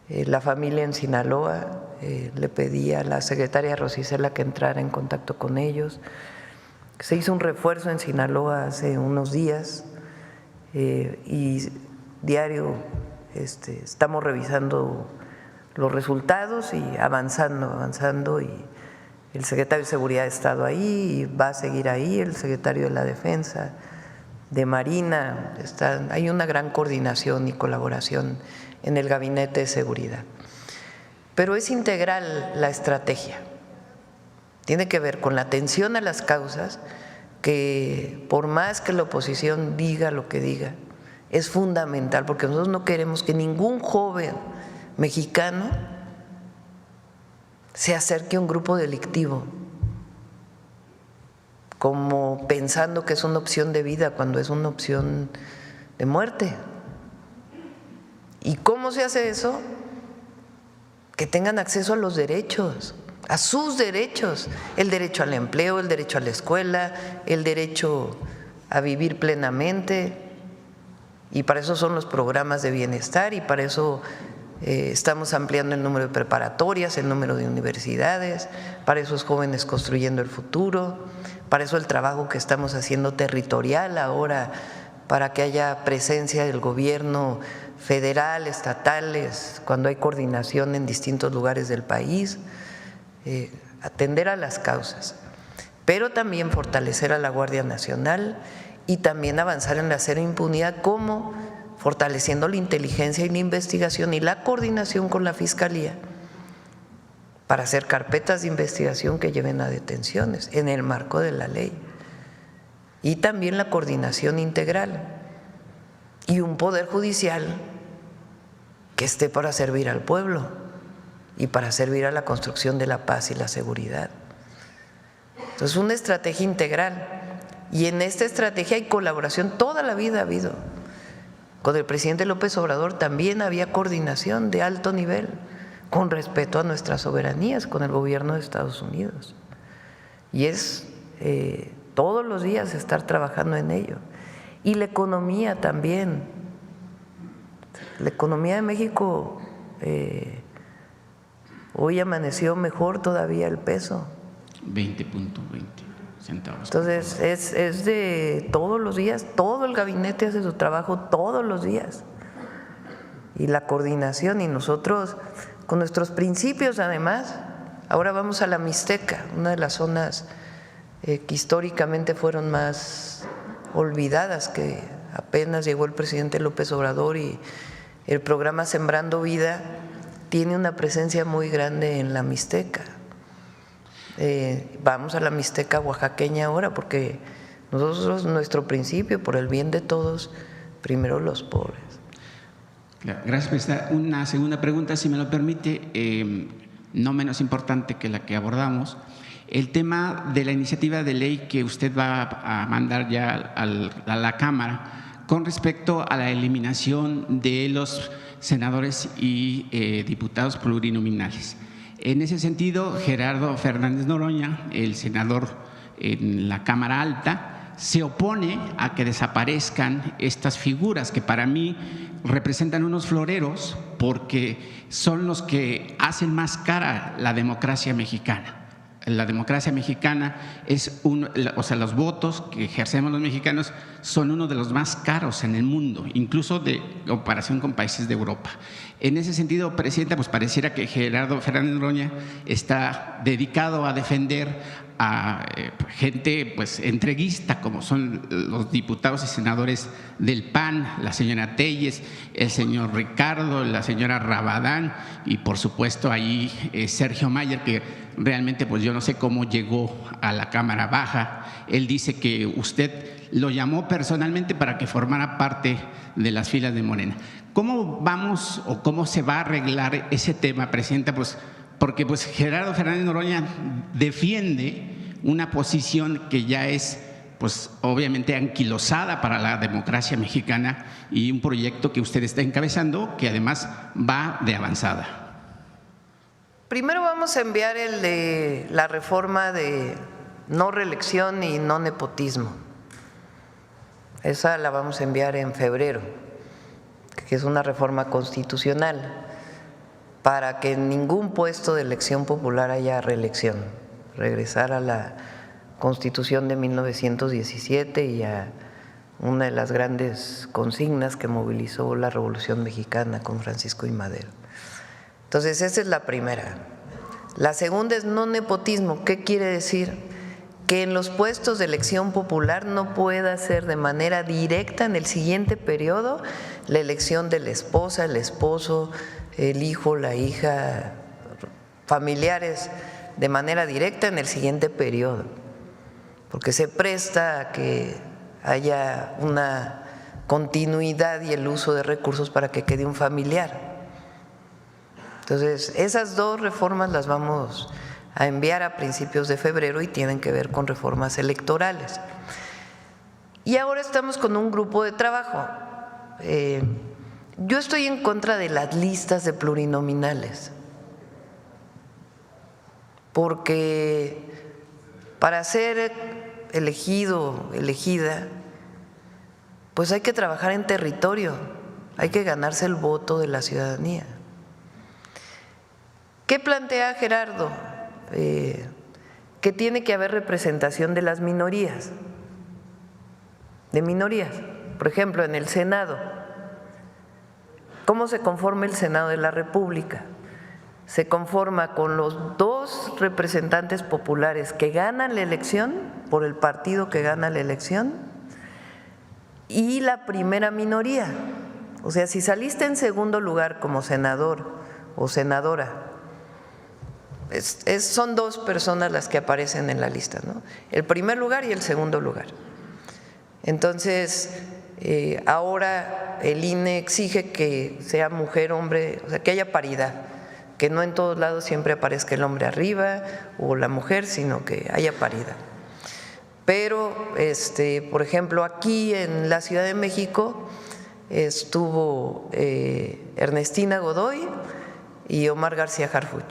la familia en Sinaloa. Le pedí a la secretaria Rosicela que entrara en contacto con ellos. Se hizo un refuerzo en Sinaloa hace unos días. Y diario estamos revisando los resultados y avanzando, y el secretario de Seguridad ha estado ahí y va a seguir ahí, el secretario de la Defensa, de Marina, hay una gran coordinación y colaboración en el Gabinete de Seguridad. Pero es integral la estrategia, tiene que ver con la atención a las causas, que por más que la oposición diga lo que diga, es fundamental, porque nosotros no queremos que ningún joven mexicano se acerque a un grupo delictivo, como pensando que es una opción de vida cuando es una opción de muerte. ¿Y cómo se hace eso? Que tengan acceso a los derechos, a sus derechos, el derecho al empleo, el derecho a la escuela, el derecho a vivir plenamente, y para eso son los programas de bienestar, y para eso estamos ampliando el número de preparatorias, el número de universidades, para esos jóvenes construyendo el futuro, para eso el trabajo que estamos haciendo territorial ahora, para que haya presencia del gobierno federal, estatales, cuando hay coordinación en distintos lugares del país. Atender a las causas, pero también fortalecer a la Guardia Nacional y también avanzar en la cero impunidad, como fortaleciendo la inteligencia y la investigación y la coordinación con la Fiscalía para hacer carpetas de investigación que lleven a detenciones en el marco de la ley, y también la coordinación integral y un poder judicial que esté para servir al pueblo y para servir a la construcción de la paz y la seguridad. Entonces, una estrategia integral, y en esta estrategia hay colaboración, toda la vida ha habido. Con el presidente López Obrador también había coordinación de alto nivel, con respeto a nuestras soberanías, con el gobierno de Estados Unidos. Y es todos los días estar trabajando en ello. Y la economía también. La economía de México… hoy amaneció mejor todavía el peso. 20.20 centavos. Entonces es de todos los días, todo el gabinete hace su trabajo todos los días. Y la coordinación, y nosotros con nuestros principios además, ahora vamos a la Mixteca, una de las zonas que históricamente fueron más olvidadas, que apenas llegó el presidente López Obrador, y el programa Sembrando Vida tiene una presencia muy grande en la Mixteca. Vamos a la Mixteca oaxaqueña ahora, porque nosotros, nuestro principio, por el bien de todos, primero los pobres. Gracias, presidenta. Una segunda pregunta, si me lo permite, no menos importante que la que abordamos. El tema de la iniciativa de ley que usted va a mandar ya a la Cámara con respecto a la eliminación de los senadores y diputados plurinominales. En ese sentido, Gerardo Fernández Noroña, el senador en la Cámara Alta, se opone a que desaparezcan estas figuras que para mí representan unos floreros, porque son los que hacen más cara la democracia mexicana. La democracia mexicana es los votos que ejercemos los mexicanos son uno de los más caros en el mundo, incluso de comparación con países de Europa. En ese sentido, presidenta, pues pareciera que Gerardo Fernández Noroña está dedicado a defender a gente pues entreguista, como son los diputados y senadores del PAN, la señora Telles, el señor Ricardo, la señora Rabadán, y por supuesto ahí Sergio Mayer, que realmente pues yo no sé cómo llegó a la Cámara Baja. Él dice que usted lo llamó personalmente para que formara parte de las filas de Morena. ¿Cómo vamos o cómo se va a arreglar ese tema, Presidenta? Pues porque Gerardo Fernández Noroña defiende una posición que ya es obviamente anquilosada para la democracia mexicana y un proyecto que usted está encabezando que además va de avanzada. Primero vamos a enviar el de la reforma de no reelección y no nepotismo. Esa la vamos a enviar en febrero, que es una reforma constitucional para que en ningún puesto de elección popular haya reelección, regresar a la Constitución de 1917 y a una de las grandes consignas que movilizó la Revolución Mexicana con Francisco I. Madero. Entonces, esa es la primera. La segunda es no nepotismo. ¿Qué quiere decir? Que en los puestos de elección popular no pueda ser de manera directa en el siguiente periodo la elección de la esposa, el esposo, el hijo, la hija, familiares, de manera directa en el siguiente periodo, porque se presta a que haya una continuidad y el uso de recursos para que quede un familiar. Entonces, esas dos reformas las vamos a enviar a principios de febrero y tienen que ver con reformas electorales. Y ahora estamos con un grupo de trabajo. Yo estoy en contra de las listas de plurinominales, porque para ser elegido, elegida, pues hay que trabajar en territorio, hay que ganarse el voto de la ciudadanía. ¿Qué plantea Gerardo? Que tiene que haber representación de las minorías, Por ejemplo, en el Senado, ¿cómo se conforma el Senado de la República? Se conforma con los 2 representantes populares que ganan la elección, por el partido que gana la elección, y la primera minoría. O sea, si saliste en segundo lugar como senador o senadora, son 2 personas las que aparecen en la lista, ¿no? El primer lugar y el segundo lugar. Entonces, ahora el INE exige que sea mujer, hombre, o sea, que haya paridad, que no en todos lados siempre aparezca el hombre arriba o la mujer, sino que haya paridad. Pero, por ejemplo, aquí en la Ciudad de México estuvo Ernestina Godoy y Omar García Harfuch.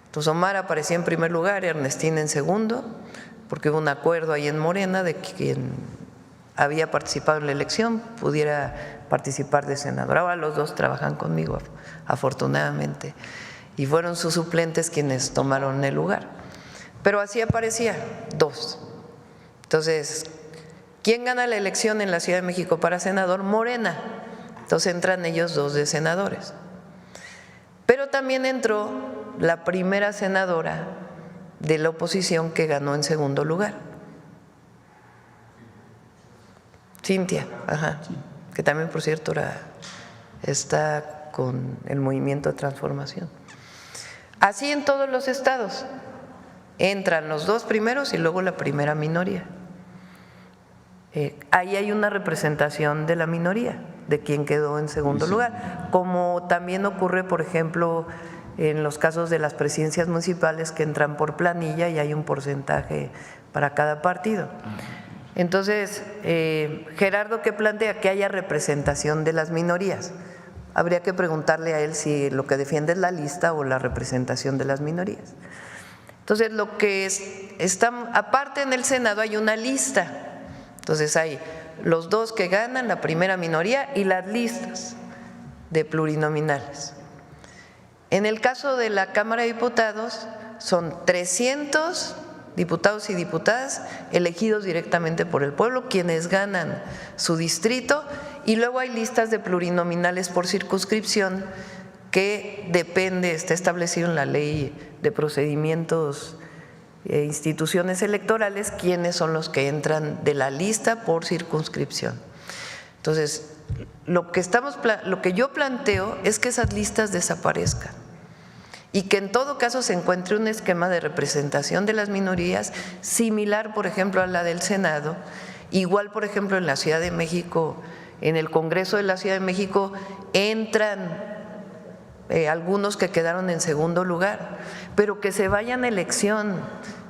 Entonces, Omar aparecía en primer lugar, Ernestina en segundo, porque hubo un acuerdo ahí en Morena de que quien había participado en la elección pudiera participar de senador. Ahora los 2 trabajan conmigo, afortunadamente, y fueron sus suplentes quienes tomaron el lugar. Pero así aparecía 2. Entonces, ¿quién gana la elección en la Ciudad de México para senador? Morena. Entonces entran ellos 2 de senadores. Pero también entró la primera senadora de la oposición que ganó en segundo lugar, Cintia, que también, por cierto, está con el Movimiento de Transformación. Así en todos los estados, entran los 2 primeros y luego la primera minoría. Ahí hay una representación de la minoría, de quien quedó en segundo lugar, como también ocurre, por ejemplo, en los casos de las presidencias municipales que entran por planilla y hay un porcentaje para cada partido. Entonces, Gerardo, ¿qué plantea? Que haya representación de las minorías. Habría que preguntarle a él si lo que defiende es la lista o la representación de las minorías. Entonces, lo que está, aparte en el Senado hay una lista. Entonces, hay los 2 que ganan, la primera minoría, y las listas de plurinominales. En el caso de la Cámara de Diputados, son 300 diputados y diputadas elegidos directamente por el pueblo, quienes ganan su distrito, y luego hay listas de plurinominales por circunscripción que depende, está establecido en la Ley de Procedimientos e Instituciones Electorales, quiénes son los que entran de la lista por circunscripción. Entonces, lo que yo planteo es que esas listas desaparezcan y que en todo caso se encuentre un esquema de representación de las minorías similar, por ejemplo, a la del Senado, Igual, por ejemplo, en la Ciudad de México, en el Congreso de la Ciudad de México, entran algunos que quedaron en segundo lugar, pero que se vayan a elección,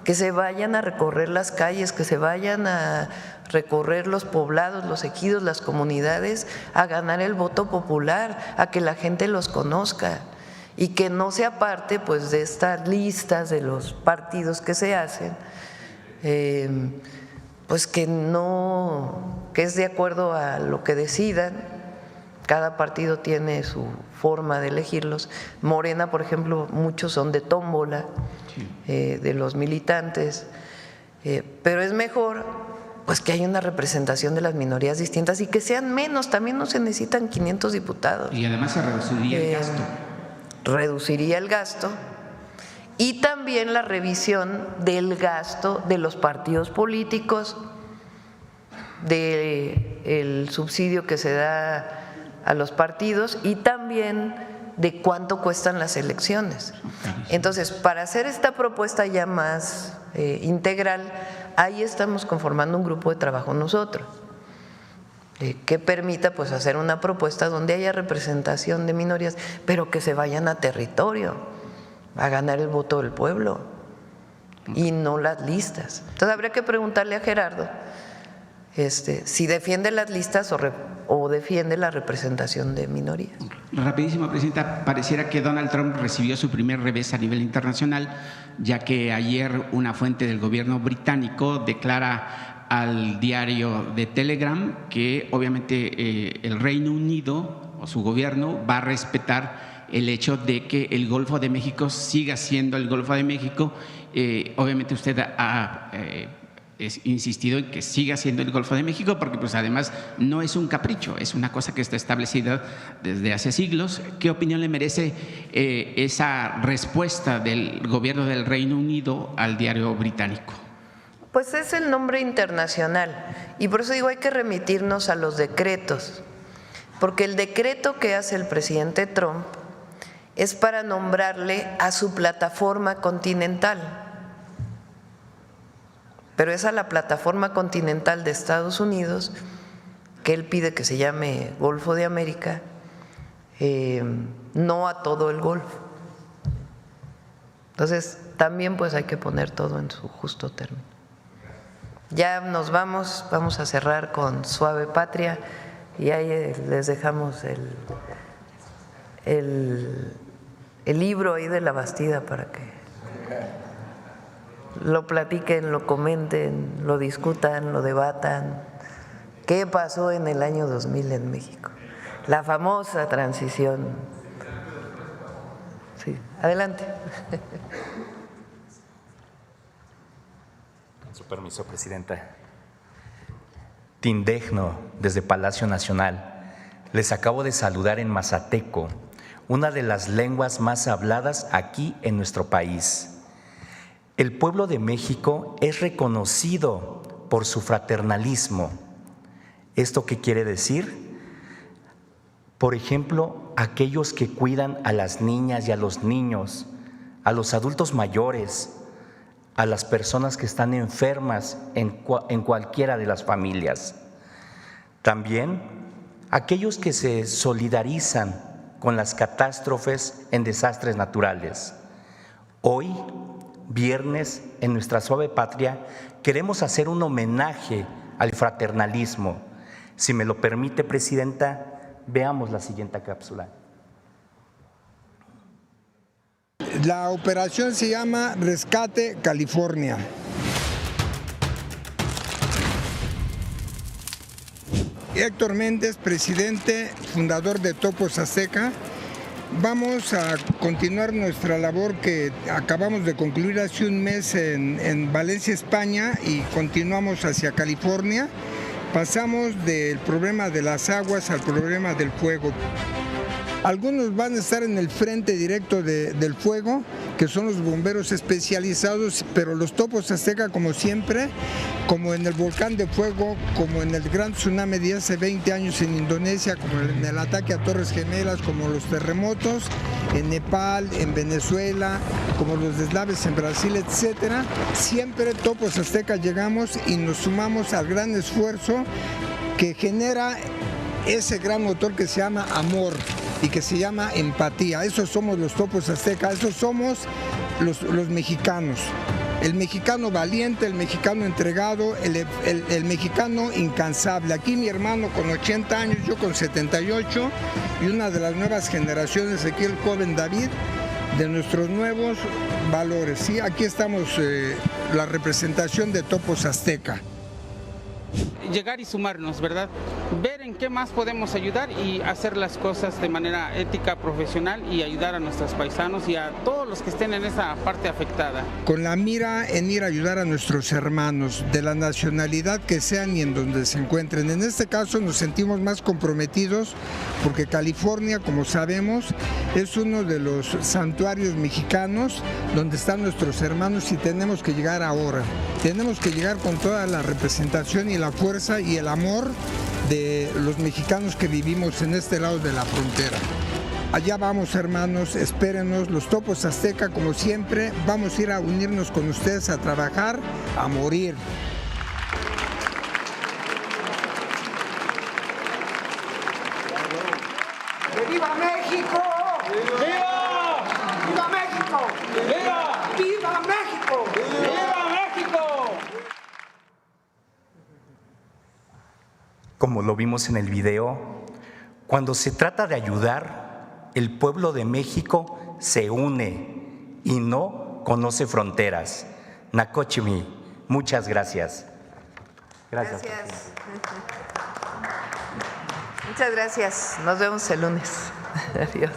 que se vayan a recorrer las calles, que se vayan a recorrer los poblados, los ejidos, las comunidades, a ganar el voto popular, a que la gente los conozca y que no sea parte pues de estas listas de los partidos que se hacen, pues que es de acuerdo a lo que decidan. Cada partido tiene su forma de elegirlos. Morena, por ejemplo, muchos son de tómbola, de los militantes, pero es mejor pues que haya una representación de las minorías distintas y que sean menos. También no se necesitan 500 diputados. Y además se reduciría el gasto. Reduciría el gasto y también la revisión del gasto de los partidos políticos, del subsidio que se da a los partidos y también de cuánto cuestan las elecciones. Entonces, para hacer esta propuesta ya más integral, ahí estamos conformando un grupo de trabajo nosotros, que permita pues hacer una propuesta donde haya representación de minorías, pero que se vayan a territorio, a ganar el voto del pueblo y no las listas. Entonces habría que preguntarle a Gerardo si defiende las listas o defiende la representación de minorías. Rapidísimo, Presidenta, pareciera que Donald Trump recibió su primer revés a nivel internacional, ya que ayer una fuente del gobierno británico declara al diario de Telegram que obviamente el Reino Unido o su gobierno va a respetar el hecho de que el Golfo de México siga siendo el Golfo de México. Obviamente usted ha insistido en que siga siendo el Golfo de México porque pues además no es un capricho, es una cosa que está establecida desde hace siglos. ¿Qué opinión le merece esa respuesta del gobierno del Reino Unido al diario británico? Pues es el nombre internacional y por eso digo hay que remitirnos a los decretos, porque el decreto que hace el presidente Trump es para nombrarle a su plataforma continental. Pero es a la plataforma continental de Estados Unidos que él pide que se llame Golfo de América, no a todo el Golfo. Entonces, también pues hay que poner todo en su justo término. Ya nos vamos a cerrar con Suave Patria y ahí les dejamos el libro ahí de la Bastida para que lo platiquen, lo comenten, lo discutan, lo debatan. ¿Qué pasó en el año 2000 en México? La famosa transición. Sí, adelante. Con su permiso, Presidenta. Tindegno, desde Palacio Nacional. Les acabo de saludar en mazateco, una de las lenguas más habladas aquí en nuestro país. El pueblo de México es reconocido por su fraternalismo. ¿Esto qué quiere decir? Por ejemplo, aquellos que cuidan a las niñas y a los niños, a los adultos mayores, a las personas que están enfermas en cualquiera de las familias. También aquellos que se solidarizan con las catástrofes en desastres naturales. Hoy, viernes, en nuestra Suave Patria, queremos hacer un homenaje al fraternalismo. Si me lo permite, Presidenta, veamos la siguiente cápsula. La operación se llama Rescate California. Héctor Méndez, presidente, fundador de Topos Azteca. Vamos a continuar nuestra labor que acabamos de concluir hace un mes en Valencia, España, y continuamos hacia California. Pasamos del problema de las aguas al problema del fuego. Algunos van a estar en el frente directo del fuego, que son los bomberos especializados, pero los topos azteca, como siempre, como en el volcán de fuego, como en el gran tsunami de hace 20 años en Indonesia, como en el ataque a Torres Gemelas, como los terremotos en Nepal, en Venezuela, como los deslaves en Brasil, etcétera, siempre topos azteca llegamos y nos sumamos al gran esfuerzo que genera ese gran motor que se llama amor y que se llama empatía. Esos somos los topos azteca, esos somos los mexicanos. El mexicano valiente, el mexicano entregado, el mexicano incansable. Aquí mi hermano con 80 años, yo con 78, y una de las nuevas generaciones, aquí el joven David, de nuestros nuevos valores. ¿Sí? Aquí estamos, la representación de topos azteca. Llegar y sumarnos, ¿verdad? Ver en qué más podemos ayudar y hacer las cosas de manera ética, profesional y ayudar a nuestros paisanos y a todos los que estén en esa parte afectada. Con la mira en ir a ayudar a nuestros hermanos, de la nacionalidad que sean y en donde se encuentren. En este caso nos sentimos más comprometidos porque California, como sabemos, es uno de los santuarios mexicanos donde están nuestros hermanos y tenemos que llegar ahora. Tenemos que llegar con toda la representación y la fuerza y el amor de los mexicanos que vivimos en este lado de la frontera. Allá vamos, hermanos, espérenos, los topos azteca, como siempre, vamos a ir a unirnos con ustedes a trabajar, a morir. ¡Viva México! ¡Viva! ¡Viva México! ¡Viva! ¡Viva México! ¡Viva México! Como lo vimos en el video, cuando se trata de ayudar, el pueblo de México se une y no conoce fronteras. Nakochimi, muchas gracias. Gracias. Muchas gracias. Nos vemos el lunes. Adiós.